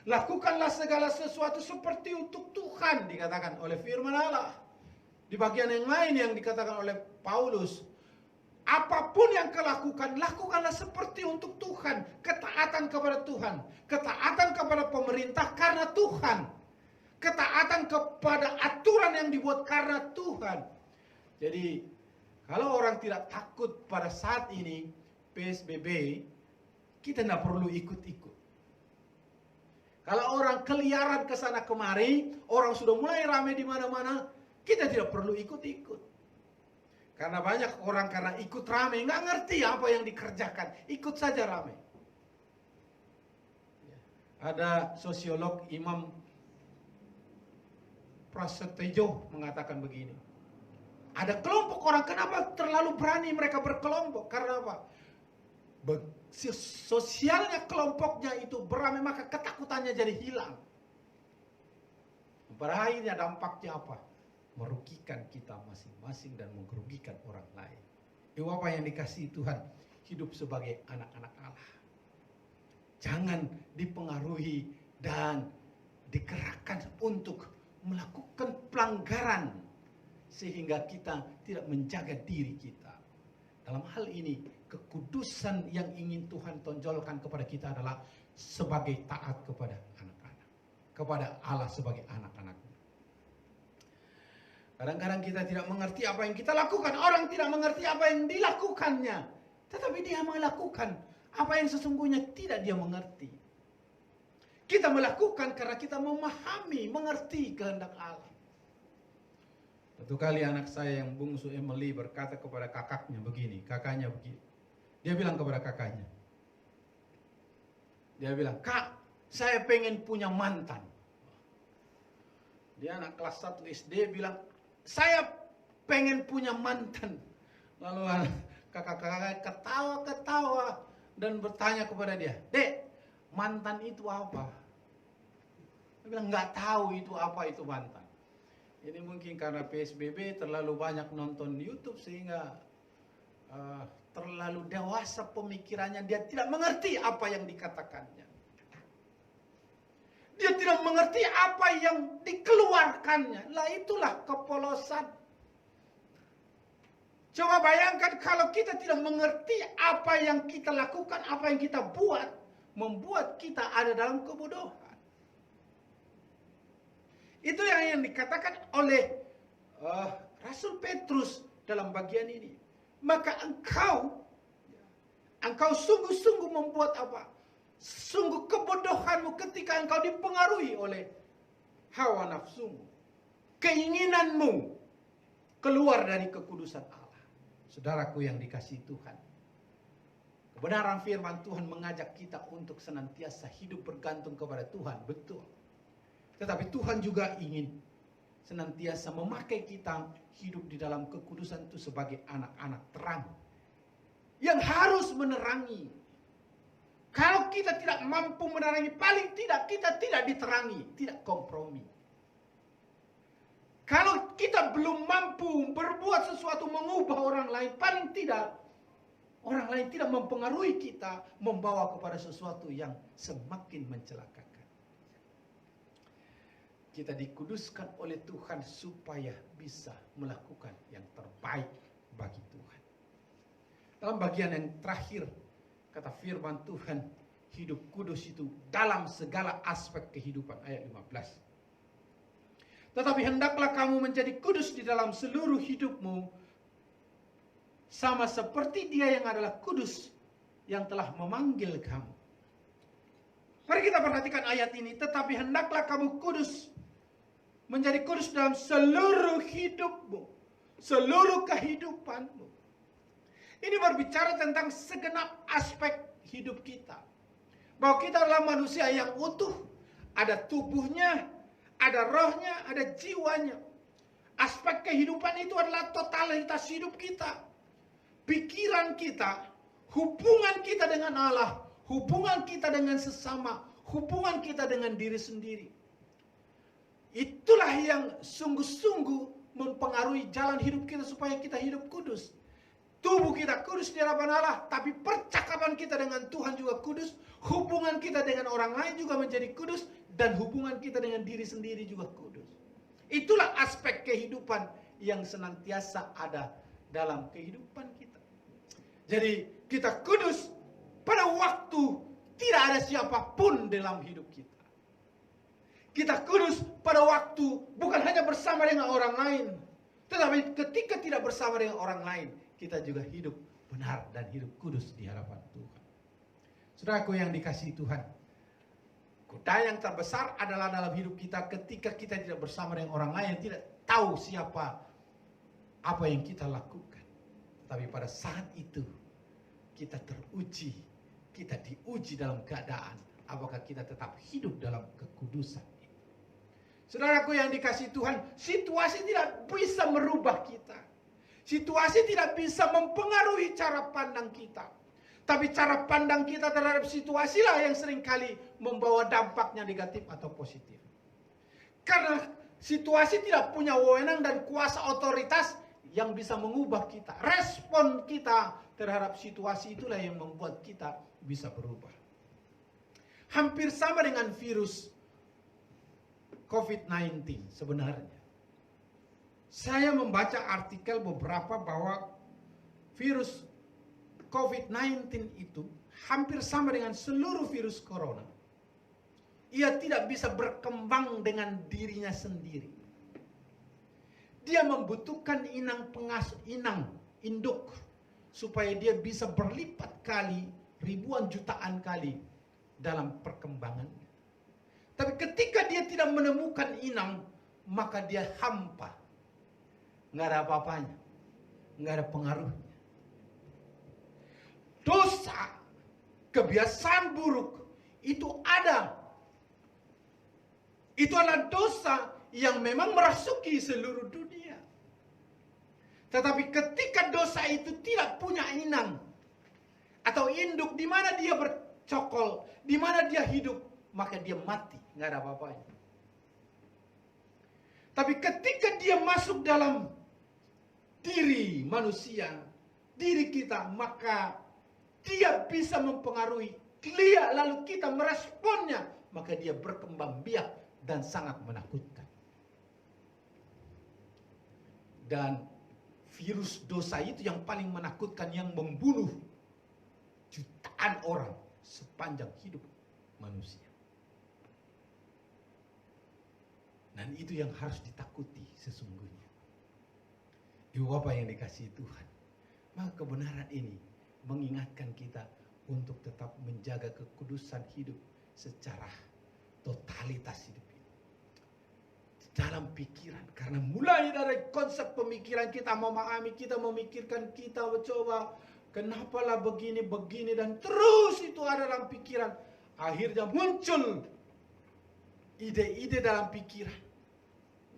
Lakukanlah segala sesuatu seperti untuk Tuhan, dikatakan oleh firman Allah. Di bagian yang lain yang dikatakan oleh Paulus, apapun yang kau lakukan, lakukanlah seperti untuk Tuhan. Ketaatan kepada Tuhan, ketaatan kepada pemerintah karena Tuhan, ketaatan kepada aturan yang dibuat karena Tuhan. Jadi kalau orang tidak takut pada saat ini PSBB, kita tidak perlu ikut-ikut. Kalau orang keliaran ke sana kemari, orang sudah mulai ramai di mana-mana, kita tidak perlu ikut-ikut. Karena banyak orang karena ikut ramai, nggak ngerti apa yang dikerjakan, ikut saja ramai. Ada sosiolog Imam Prasetyo mengatakan begini. Ada kelompok orang, kenapa terlalu berani mereka berkelompok? Karena apa? Sosialnya kelompoknya itu beramai, maka ketakutannya jadi hilang. Pada akhirnya dampaknya apa? Merugikan kita masing-masing dan merugikan orang lain. Ibu bapak yang dikasihi Tuhan, hidup sebagai anak-anak Allah. Jangan dipengaruhi dan digerakkan untuk melakukan pelanggaran sehingga kita tidak menjaga diri kita. Dalam hal ini kekudusan yang ingin Tuhan tonjolkan kepada kita adalah sebagai taat kepada anak-anak, kepada Allah sebagai anak-anaknya. Kadang-kadang kita tidak mengerti apa yang kita lakukan. Orang tidak mengerti apa yang dilakukannya. Tetapi dia melakukan apa yang sesungguhnya tidak dia mengerti. Kita melakukan karena kita memahami, mengerti kehendak Allah. Satu kali anak saya yang bungsu Emily berkata kepada kakaknya begini, kakaknya begini. Dia bilang kepada kakaknya. Dia bilang, "Kak, saya pengen punya mantan." Dia anak kelas 1 SD bilang, "Saya pengen punya mantan." Lalu kakak-kakak ketawa-ketawa dan bertanya kepada dia, "Dek, mantan itu apa?" Dia bilang, "Nggak tahu itu apa itu mantan." Ini mungkin karena PSBB terlalu banyak nonton YouTube sehingga terlalu dewasa pemikirannya. Dia tidak mengerti apa yang dikatakannya. Dia tidak mengerti apa yang dikeluarkannya. Lah itulah kepolosan. Coba bayangkan kalau kita tidak mengerti apa yang kita lakukan, apa yang kita buat, membuat kita ada dalam kebodohan. Itu yang dikatakan oleh Rasul Petrus dalam bagian ini. Maka engkau sungguh-sungguh membuat apa? Sungguh kebodohanmu ketika engkau dipengaruhi oleh hawa nafsumu. Keinginanmu keluar dari kekudusan Allah. Saudaraku yang dikasihi Tuhan. Kebenaran firman Tuhan mengajak kita untuk senantiasa hidup bergantung kepada Tuhan. Betul. Tetapi Tuhan juga ingin senantiasa memakai kita hidup di dalam kekudusan itu sebagai anak-anak terang. Yang harus menerangi. Kalau kita tidak mampu menerangi, paling tidak kita tidak diterangi, tidak kompromi. Kalau kita belum mampu berbuat sesuatu mengubah orang lain, paling tidak orang lain tidak mempengaruhi kita, membawa kepada sesuatu yang semakin mencelakakan. Kita dikuduskan oleh Tuhan supaya bisa melakukan yang terbaik bagi Tuhan. Dalam bagian yang terakhir, kata firman Tuhan, hidup kudus itu dalam segala aspek kehidupan, ayat 15. Tetapi hendaklah kamu menjadi kudus di dalam seluruh hidupmu, sama seperti Dia yang adalah kudus, yang telah memanggil kamu. Mari kita perhatikan ayat ini. Tetapi hendaklah kamu kudus, menjadi kudus dalam seluruh hidupmu, seluruh kehidupanmu. Ini berbicara tentang segenap aspek hidup kita. Bahwa kita adalah manusia yang utuh. Ada tubuhnya, ada rohnya, ada jiwanya. Aspek kehidupan itu adalah totalitas hidup kita. Pikiran kita, hubungan kita dengan Allah, hubungan kita dengan sesama, hubungan kita dengan diri sendiri. Itulah yang sungguh-sungguh mempengaruhi jalan hidup kita supaya kita hidup kudus. Tubuh kita kudus di hadapan Allah, tapi percakapan kita dengan Tuhan juga kudus, hubungan kita dengan orang lain juga menjadi kudus, dan hubungan kita dengan diri sendiri juga kudus. Itulah aspek kehidupan yang senantiasa ada dalam kehidupan kita. Jadi kita kudus pada waktu tidak ada siapapun dalam hidup kita. Kita kudus pada waktu bukan hanya bersama dengan orang lain, tetapi ketika tidak bersama dengan orang lain, kita juga hidup benar dan hidup kudus di hadapan Tuhan. Saudaraku yang dikasihi Tuhan, godaan yang terbesar adalah dalam hidup kita ketika kita tidak bersama dengan orang lain, tidak tahu siapa apa yang kita lakukan. Tetapi pada saat itu kita teruji, kita diuji dalam keadaan apakah kita tetap hidup dalam kekudusan. Saudaraku yang dikasihi Tuhan, situasi tidak bisa merubah kita. Situasi tidak bisa mempengaruhi cara pandang kita. Tapi cara pandang kita terhadap situasilah yang seringkali membawa dampaknya negatif atau positif. Karena situasi tidak punya wewenang dan kuasa otoritas yang bisa mengubah kita. Respon kita terhadap situasi itulah yang membuat kita bisa berubah. Hampir sama dengan virus COVID-19 sebenarnya. Saya membaca artikel beberapa bahwa virus COVID-19 itu hampir sama dengan seluruh virus corona. Ia tidak bisa berkembang dengan dirinya sendiri. Dia membutuhkan inang induk supaya dia bisa berlipat kali, ribuan jutaan kali dalam perkembangannya. Tapi ketika dia tidak menemukan inang, maka dia hampa. Nggak ada apa-apanya, nggak ada pengaruhnya. Dosa, kebiasaan buruk itu ada. Itu adalah dosa yang memang merasuki seluruh dunia. Tetapi ketika dosa itu tidak punya inang atau induk di mana dia bercokol, di mana dia hidup, maka dia mati, nggak ada apa-apanya. Tapi ketika dia masuk dalam diri manusia, diri kita, maka dia bisa mempengaruhi dia, lalu kita meresponnya, maka dia berkembang biak dan sangat menakutkan. Dan virus dosa itu yang paling menakutkan, yang membunuh jutaan orang sepanjang hidup manusia. Dan itu yang harus ditakuti sesungguhnya. Ibu Bapak yang dikasihi Tuhan, maka kebenaran ini mengingatkan kita untuk tetap menjaga kekudusan hidup secara totalitas hidup ini. Dalam pikiran, karena mulai dari konsep pemikiran kita memahami, kita memikirkan, kita mencoba kenapalah begini dan terus itu ada dalam pikiran. Akhirnya muncul ide-ide dalam pikiran.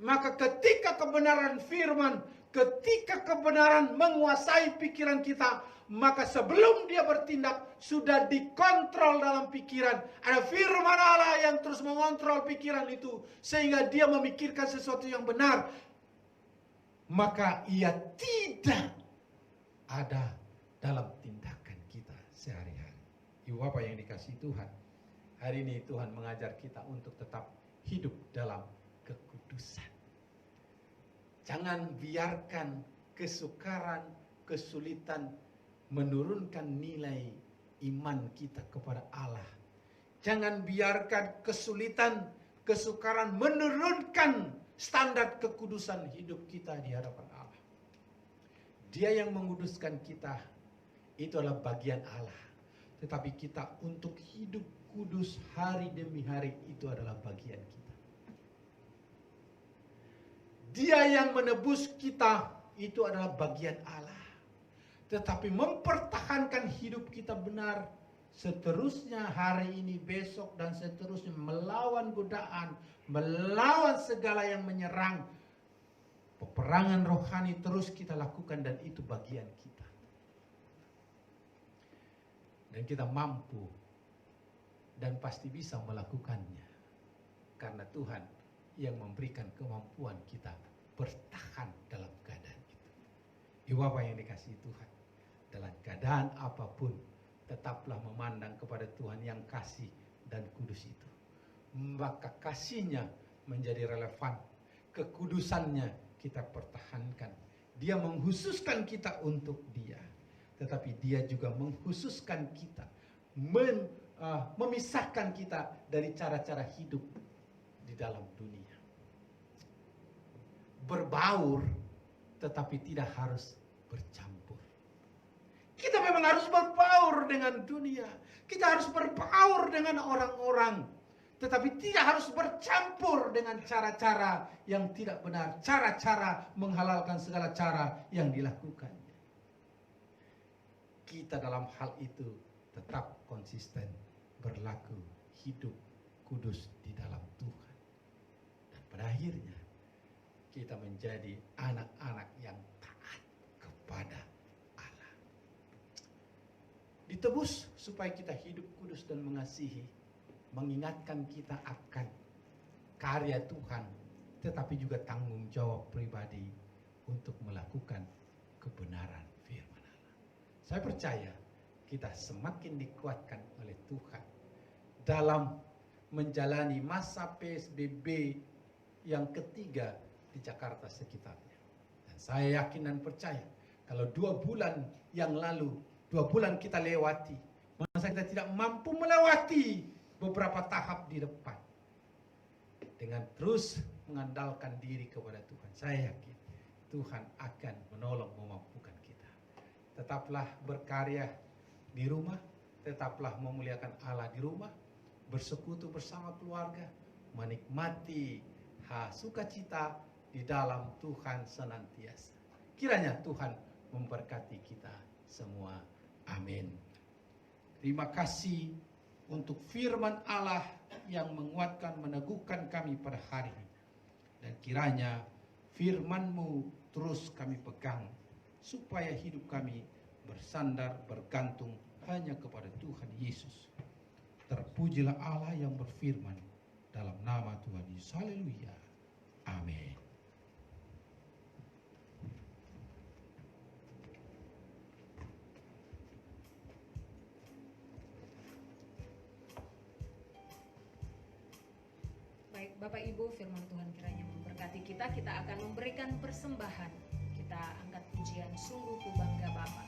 Maka ketika kebenaran firman, ketika kebenaran menguasai pikiran kita, maka sebelum dia bertindak sudah dikontrol dalam pikiran. Ada firman Allah yang terus mengontrol pikiran itu sehingga dia memikirkan sesuatu yang benar. Maka ia tidak ada dalam tindakan kita sehari-hari. Ibu Bapak yang dikasihi Tuhan, hari ini Tuhan mengajar kita untuk tetap hidup dalam kekudusan. Jangan biarkan kesukaran, kesulitan menurunkan nilai iman kita kepada Allah. Jangan biarkan kesulitan, kesukaran menurunkan standar kekudusan hidup kita di hadapan Allah. Dia yang menguduskan kita, itu adalah bagian Allah. Tetapi kita untuk hidup kudus hari demi hari, itu adalah bagian kita. Dia yang menebus kita, itu adalah bagian Allah. Tetapi mempertahankan hidup kita benar, seterusnya hari ini, besok, dan seterusnya melawan godaan, melawan segala yang menyerang. Peperangan rohani terus kita lakukan dan itu bagian kita. Dan kita mampu dan pasti bisa melakukannya. Karena Tuhan yang memberikan kemampuan kita bertahan dalam keadaan itu. Ibu Bapak yang dikasihi Tuhan, dalam keadaan apapun tetaplah memandang kepada Tuhan yang kasih dan kudus itu. Maka kasihnya menjadi relevan, kekudusannya kita pertahankan. Dia menghususkan kita untuk Dia, tetapi Dia juga menghususkan kita, memisahkan kita dari cara-cara hidup di dalam dunia. Berbaur, tetapi tidak harus bercampur. Kita memang harus berbaur dengan dunia. Kita harus berbaur dengan orang-orang. Tetapi tidak harus bercampur dengan cara-cara yang tidak benar. Cara-cara menghalalkan segala cara yang dilakukannya. Kita dalam hal itu tetap konsisten berlaku hidup kudus di dalam Tuhan. Dan pada akhirnya kita menjadi anak-anak yang taat kepada Allah. Ditebus supaya kita hidup kudus dan mengasihi, mengingatkan kita akan karya Tuhan, tetapi juga tanggung jawab pribadi untuk melakukan kebenaran firman Allah. Saya percaya kita semakin dikuatkan oleh Tuhan dalam menjalani masa PSBB yang ketiga di Jakarta sekitarnya. Dan saya yakin dan percaya kalau 2 bulan yang lalu 2 bulan kita lewati, masa kita tidak mampu melewati beberapa tahap di depan. Dengan terus mengandalkan diri kepada Tuhan, saya yakin Tuhan akan menolong memampukan kita. Tetaplah berkarya di rumah, tetaplah memuliakan Allah di rumah, bersekutu bersama keluarga, menikmati sukacita di dalam Tuhan senantiasa. Kiranya Tuhan memberkati kita semua. Amin. Terima kasih untuk firman Allah yang menguatkan, meneguhkan kami pada hari ini. Dan kiranya firman-Mu terus kami pegang, supaya hidup kami bersandar, bergantung hanya kepada Tuhan Yesus. Terpujilah Allah yang berfirman, dalam nama Tuhan Yesus. Haleluya. Amin. Baik, Bapak Ibu, firman Tuhan kiranya memberkati kita. Kita akan memberikan persembahan. Kita angkat pujian Sungguh Ku Bangga Bapa.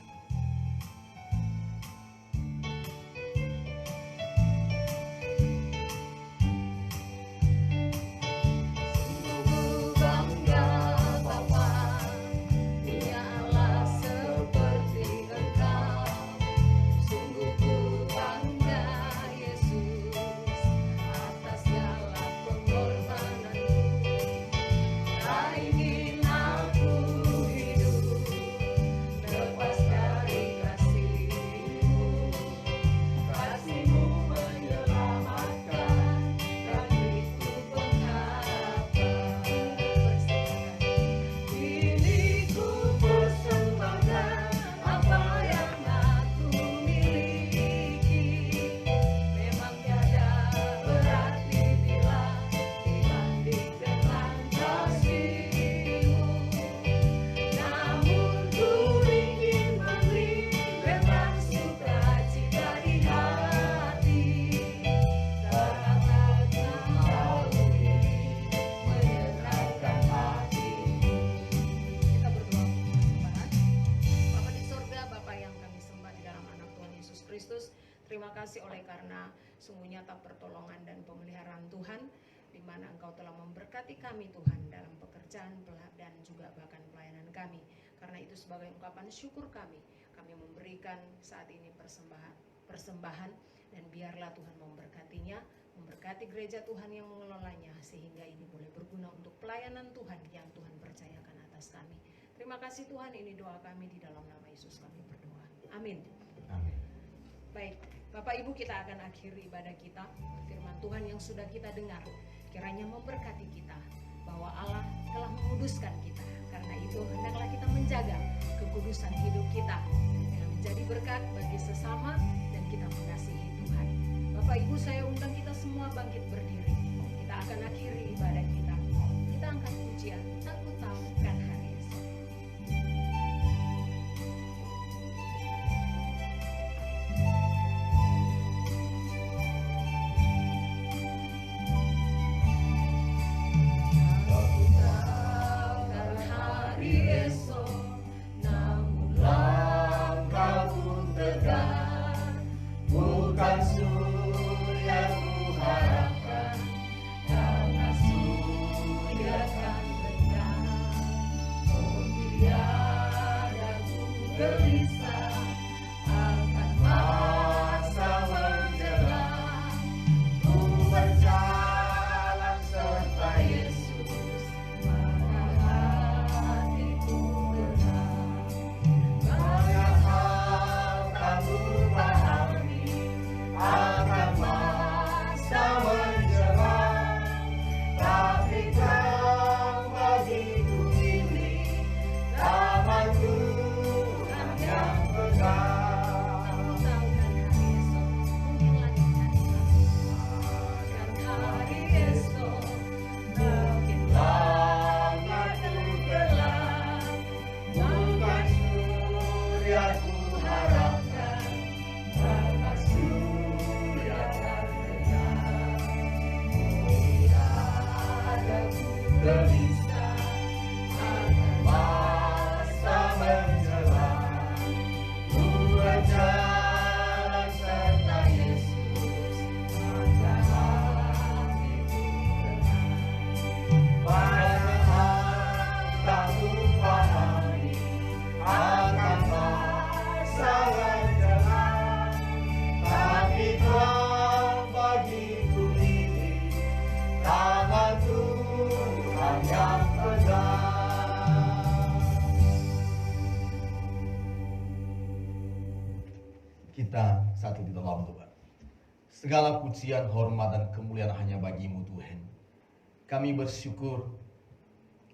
Terima kasih oleh karena sungguh nyata pertolongan dan pemeliharaan Tuhan, di mana Engkau telah memberkati kami Tuhan dalam pekerjaan dan juga bahkan pelayanan kami. Karena itu sebagai ungkapan syukur kami memberikan saat ini persembahan dan biarlah Tuhan memberkatinya, memberkati gereja Tuhan yang mengelolanya, sehingga ini boleh berguna untuk pelayanan Tuhan yang Tuhan percayakan atas kami. Terima kasih Tuhan, ini doa kami di dalam nama Yesus kami berdoa. Amin. Amin. Baik, Bapak Ibu, kita akan akhiri ibadah kita. Firman Tuhan yang sudah kita dengar kiranya memberkati kita, bahwa Allah telah menguduskan kita. Karena itu hendaklah kita menjaga kekudusan hidup kita dengan menjadi berkat bagi sesama dan kita mengasihi Tuhan. Bapak Ibu, saya undang kita semua bangkit berdiri. Kita akan akhiri ibadah kita. Kita angkat pujian, Aku Tahu Kan Hari Esok. Bukan surya ku harapkan, karena surya kan benar. Oh tiada ku gelisah akan masa menjelang. Ku berjalan serta Yesus, maka hatiku tenang. Banyak hal kamu pahami akan masa menjelang, tapi kau bagiku ini taman Tuhan yang Kita satu di dalam doa. Segala pujian, hormat, dan kemuliaan hanya bagi-Mu Tuhan. Kami bersyukur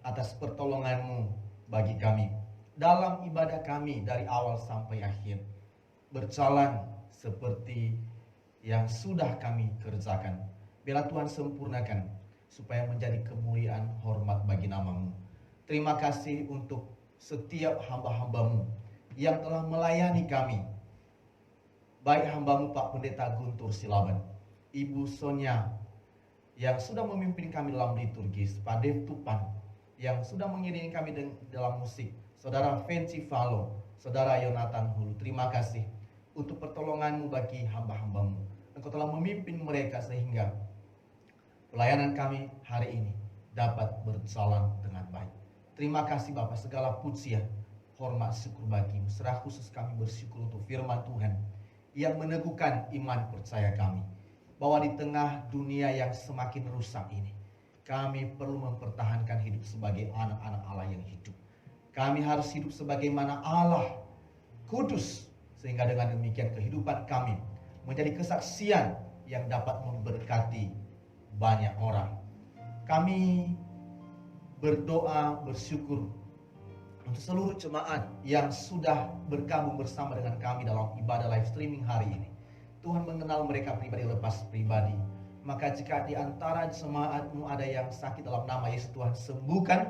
atas pertolongan-Mu bagi kami dalam ibadah kami dari awal sampai akhir. Berjalan seperti yang sudah kami kerjakan. Biarlah Tuhan sempurnakan supaya menjadi kemuliaan hormat bagi nama-Mu. Terima kasih untuk setiap hamba-hamba-Mu yang telah melayani kami. Baik hamba-Mu Pak Pendeta Guntur Silaban, Ibu Sonia yang sudah memimpin kami dalam liturgis, Pak Dev Tupan yang sudah mengiringi kami dalam musik, Saudara Venci Valo, Saudara Yonatan Hulu. Terima kasih untuk pertolongan-Mu bagi hamba-hamba-Mu. Engkau telah memimpin mereka sehingga pelayanan kami hari ini dapat berjalan dengan baik. Terima kasih Bapak, segala pujian, hormat, syukur bagi-Mu. Serah khusus kami bersyukur untuk firman Tuhan yang meneguhkan iman percaya kami, bahwa di tengah dunia yang semakin rusak ini, kami perlu mempertahankan hidup sebagai anak-anak Allah yang hidup. Kami harus hidup sebagaimana Allah kudus, sehingga dengan demikian kehidupan kami menjadi kesaksian yang dapat memberkati banyak orang. Kami berdoa, bersyukur untuk seluruh jemaat yang sudah bergabung bersama dengan kami dalam ibadah live streaming hari ini. Tuhan mengenal mereka pribadi lepas pribadi. Maka jika di antara jemaat-Mu ada yang sakit, dalam nama Yesus Tuhan sembuhkan.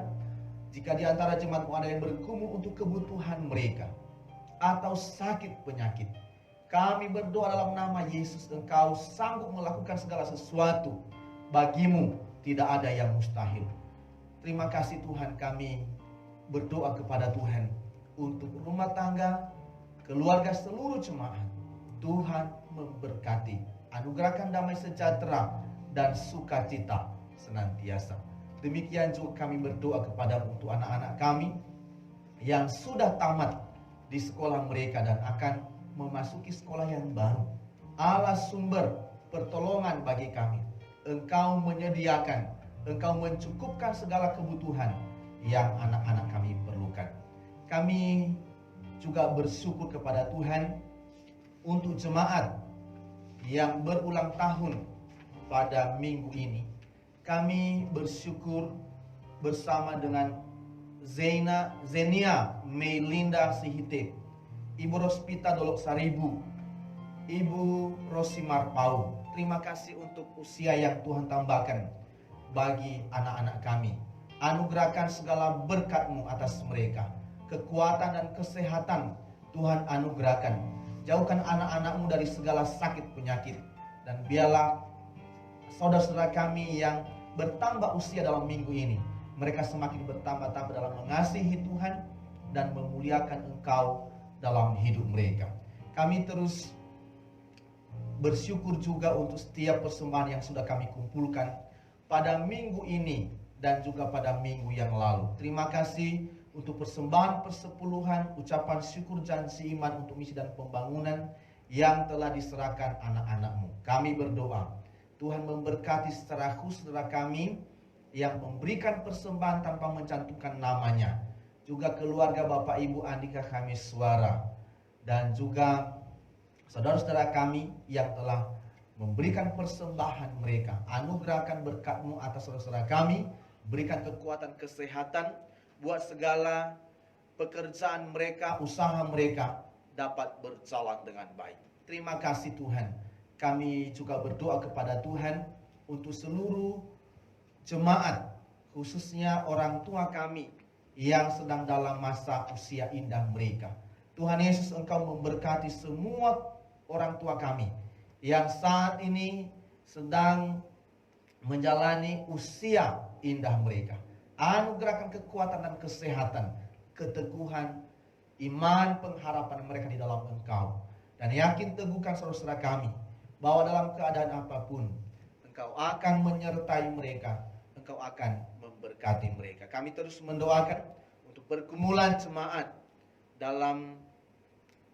Jika di antara jemaat-Mu ada yang bergumul untuk kebutuhan mereka atau sakit penyakit, kami berdoa dalam nama Yesus, Engkau sanggup melakukan segala sesuatu. Bagi-Mu tidak ada yang mustahil. Terima kasih Tuhan, kami berdoa kepada Tuhan untuk rumah tangga, keluarga seluruh jemaat. Tuhan memberkati, anugerahkan damai sejahtera dan sukacita senantiasa. Demikian juga kami berdoa kepada untuk anak-anak kami yang sudah tamat di sekolah mereka dan akan memasuki sekolah yang baru. Allah sumber pertolongan bagi kami. Engkau menyediakan, Engkau mencukupkan segala kebutuhan yang anak-anak kami perlukan. Kami juga bersyukur kepada Tuhan untuk jemaat yang berulang tahun pada minggu ini. Kami bersyukur bersama dengan Zenia Meilinda Sihite, Ibu Rospita Dolok Saribu, Ibu Rosimar Pau. Terima kasih untuk usia yang Tuhan tambahkan bagi anak-anak kami. Anugerahkan segala berkat-Mu atas mereka. Kekuatan dan kesehatan Tuhan anugerahkan. Jauhkan anak-anak-Mu dari segala sakit penyakit. Dan biarlah saudara-saudara kami yang bertambah usia dalam minggu ini, mereka semakin bertambah-tambah dalam mengasihi Tuhan dan memuliakan Engkau dalam hidup mereka. Kami terus bersyukur juga untuk setiap persembahan yang sudah kami kumpulkan pada minggu ini dan juga pada minggu yang lalu. Terima kasih untuk persembahan persepuluhan, ucapan syukur janji iman untuk misi dan pembangunan yang telah diserahkan anak-anak-Mu. Kami berdoa, Tuhan memberkati secara khusus saudara kami yang memberikan persembahan tanpa mencantumkan namanya. Juga keluarga Bapak Ibu Andika Kamiswara dan juga saudara-saudara kami yang telah memberikan persembahan mereka. Anugerahkan berkat-Mu atas saudara-saudara kami. Berikan kekuatan kesehatan buat segala pekerjaan mereka, usaha mereka dapat berjalan dengan baik. Terima kasih Tuhan. Kami juga berdoa kepada Tuhan untuk seluruh jemaat, khususnya orang tua kami yang sedang dalam masa usia indah mereka. Tuhan Yesus, Engkau memberkati semua orang tua kami yang saat ini sedang menjalani usia indah mereka. Anugerahkan kekuatan dan kesehatan, keteguhan, iman, pengharapan mereka di dalam Engkau. Dan yakin teguhkan saudara-saudara kami bahwa dalam keadaan apapun Engkau akan menyertai mereka, Engkau akan memberkati mereka. Kami terus mendoakan untuk pergumulan jemaat dalam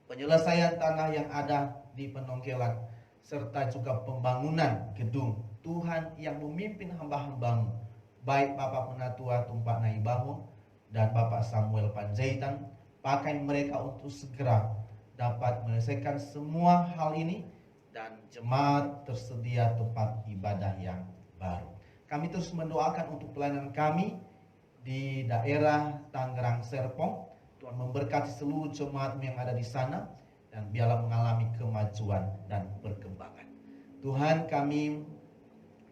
penyelesaian tanah yang ada di Penongkelan serta juga pembangunan gedung. Tuhan yang memimpin hamba-hamba-Mu, baik Bapak Penatua Tumpak Naibangun dan Bapak Samuel Panjaitan, pakai mereka untuk segera dapat menyelesaikan semua hal ini dan jemaat tersedia tempat ibadah yang baru. Kami terus mendoakan untuk pelayanan kami di daerah Tangerang Serpong. Tuhan memberkati seluruh jemaat yang ada di sana dan biarlah mengalami kemajuan dan perkembangan. Tuhan, kami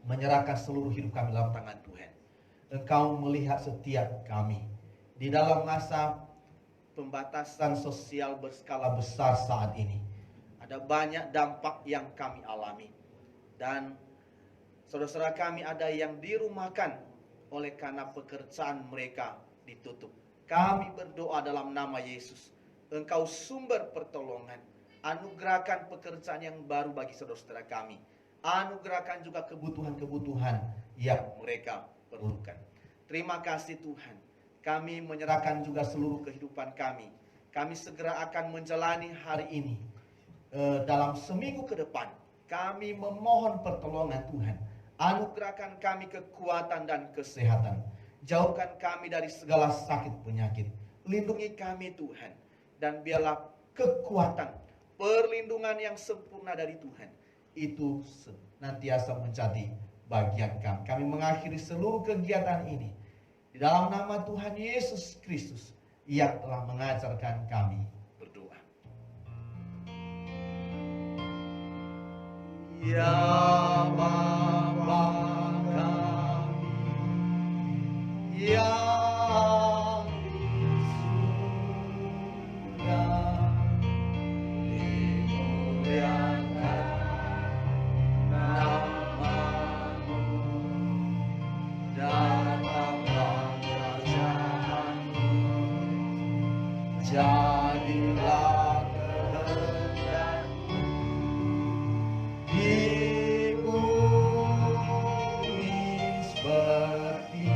menyerahkan seluruh hidup kami dalam tangan Tuhan. Engkau melihat setiap kami di dalam masa pembatasan sosial berskala besar saat ini. Ada banyak dampak yang kami alami. Dan saudara-saudara kami ada yang dirumahkan oleh karena pekerjaan mereka ditutup. Kami berdoa dalam nama Yesus. Engkau sumber pertolongan. Anugerahkan pekerjaan yang baru bagi saudara-saudara kami. Anugerahkan juga kebutuhan-kebutuhan yang mereka perlukan. Terima kasih Tuhan. Kami menyerahkan juga seluruh kehidupan kami. Kami segera akan menjalani hari ini. Dalam seminggu ke depan, kami memohon pertolongan Tuhan. Anugerahkan kami kekuatan dan kesehatan. Jauhkan kami dari segala sakit penyakit. Lindungi kami Tuhan. Dan biarlah kekuatan, perlindungan yang sempurna dari Tuhan itu senantiasa menjadi bagian kami. Kami mengakhiri seluruh kegiatan ini di dalam nama Tuhan Yesus Kristus yang telah mengajarkan kami berdoa. Ya Bapa kami yang di surga, dimuliakan nama-Mu, datanglah kerajaan-Mu, jadilah kehendak-Mu di bumi seperti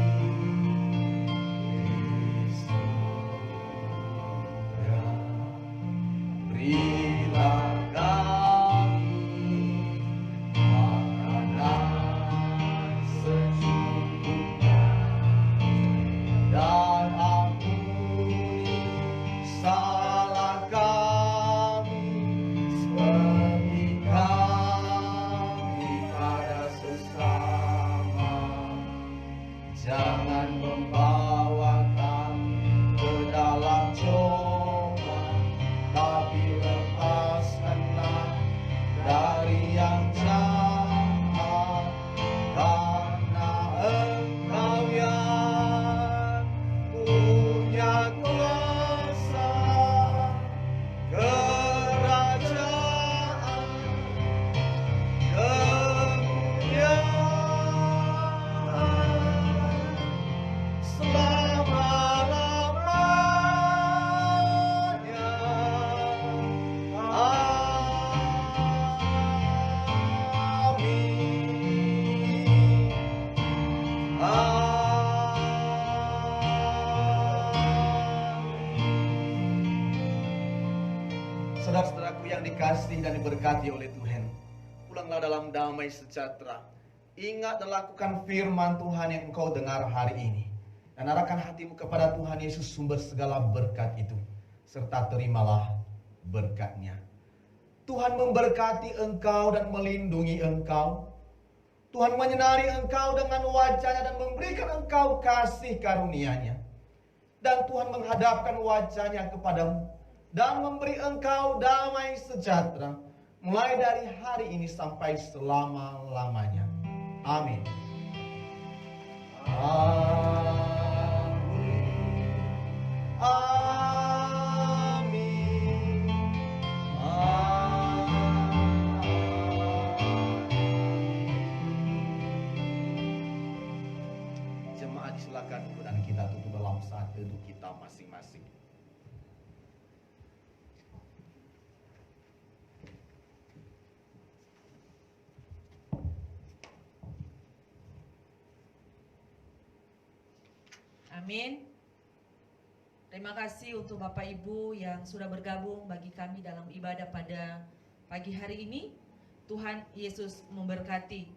di surga. Berilah kami makanan secukupnya, dan ampuni salah kami seperti kami pada sesama. Jangan membawa kami ke dalam cobaan, tapi lepaskanlah dari yang jahat, karena Engkau yang punya kuasa, kerajaan, kemuliaan selama-lamanya. Saudara-saudaraku yang dikasihi dan diberkati oleh Tuhan, pulanglah dalam damai sejahtera. Ingat dan lakukan firman Tuhan yang engkau dengar hari ini, dan arahkan hatimu kepada Tuhan Yesus, sumber segala berkat itu, serta terimalah berkat-Nya. Tuhan memberkati engkau dan melindungi engkau. Tuhan menyinari engkau dengan wajah-Nya dan memberikan engkau kasih karunia-Nya. Dan Tuhan menghadapkan wajah-Nya kepadamu dan memberi engkau damai sejahtera, mulai dari hari ini sampai selama-lamanya. Amin. Amin. Amin. Amin. Jemaat silakan duduk dan kita tutup dalam saat teduh kita masing-masing. Amin. Terima kasih untuk Bapak Ibu yang sudah bergabung bagi kami dalam ibadah pada pagi hari ini. Tuhan Yesus memberkati.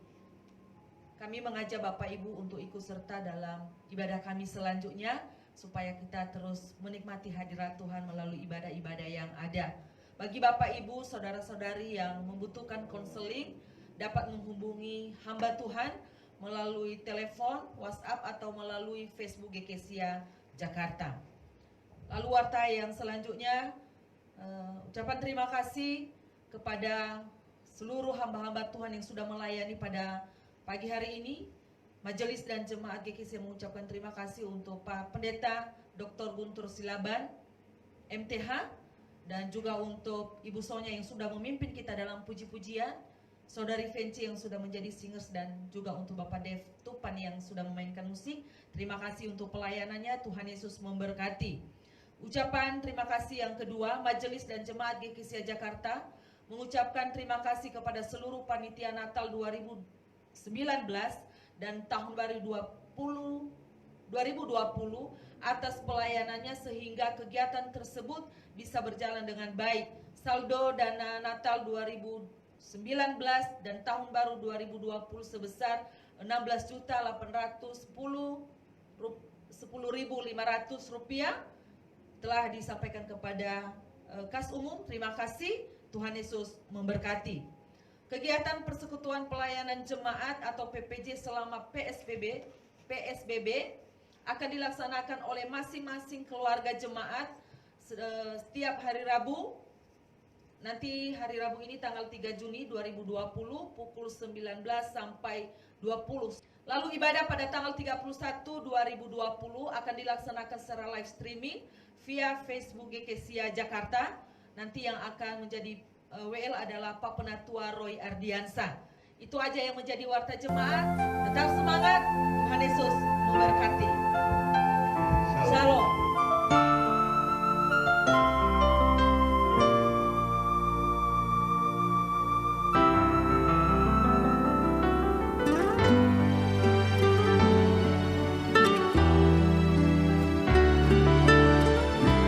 Kami mengajak Bapak Ibu untuk ikut serta dalam ibadah kami selanjutnya, supaya kita terus menikmati hadirat Tuhan melalui ibadah-ibadah yang ada. Bagi Bapak Ibu, saudara-saudari yang membutuhkan konseling dapat menghubungi hamba Tuhan melalui telepon, WhatsApp atau melalui Facebook GKSIA Jakarta. Lalu warta yang selanjutnya, ucapan terima kasih kepada seluruh hamba-hamba Tuhan yang sudah melayani pada pagi hari ini. Majelis dan jemaat GKSIA mengucapkan terima kasih untuk Pak Pendeta Dr. Guntur Silaban, MTH, dan juga untuk Ibu Sonya yang sudah memimpin kita dalam puji-pujian, Saudari Venci yang sudah menjadi singers, dan juga untuk Bapak Dev Tupan yang sudah memainkan musik. Terima kasih untuk pelayanannya, Tuhan Yesus memberkati. Ucapan terima kasih yang kedua, Majelis dan Jemaat GKSIA Jakarta mengucapkan terima kasih kepada seluruh panitia Natal 2019 dan tahun baru 2020 atas pelayanannya sehingga kegiatan tersebut bisa berjalan dengan baik. Saldo dana Natal 2019 dan tahun baru 2020 sebesar 16.810.500 rupiah telah disampaikan kepada kas umum. Terima kasih, Tuhan Yesus memberkati. Kegiatan persekutuan pelayanan jemaat atau PPJ selama PSBB akan dilaksanakan oleh masing-masing keluarga jemaat setiap hari Rabu. Nanti hari Rabu ini tanggal 3 Juni 2020 pukul 19 sampai 20. Lalu ibadah pada tanggal 31 2020 akan dilaksanakan secara live streaming via Facebook GKSIA Jakarta. Nanti yang akan menjadi WL adalah Pak Penatua Roy Ardiansa. Itu aja yang menjadi warta jemaat. Tetap semangat, Tuhan Yesus memberkati. Shalom.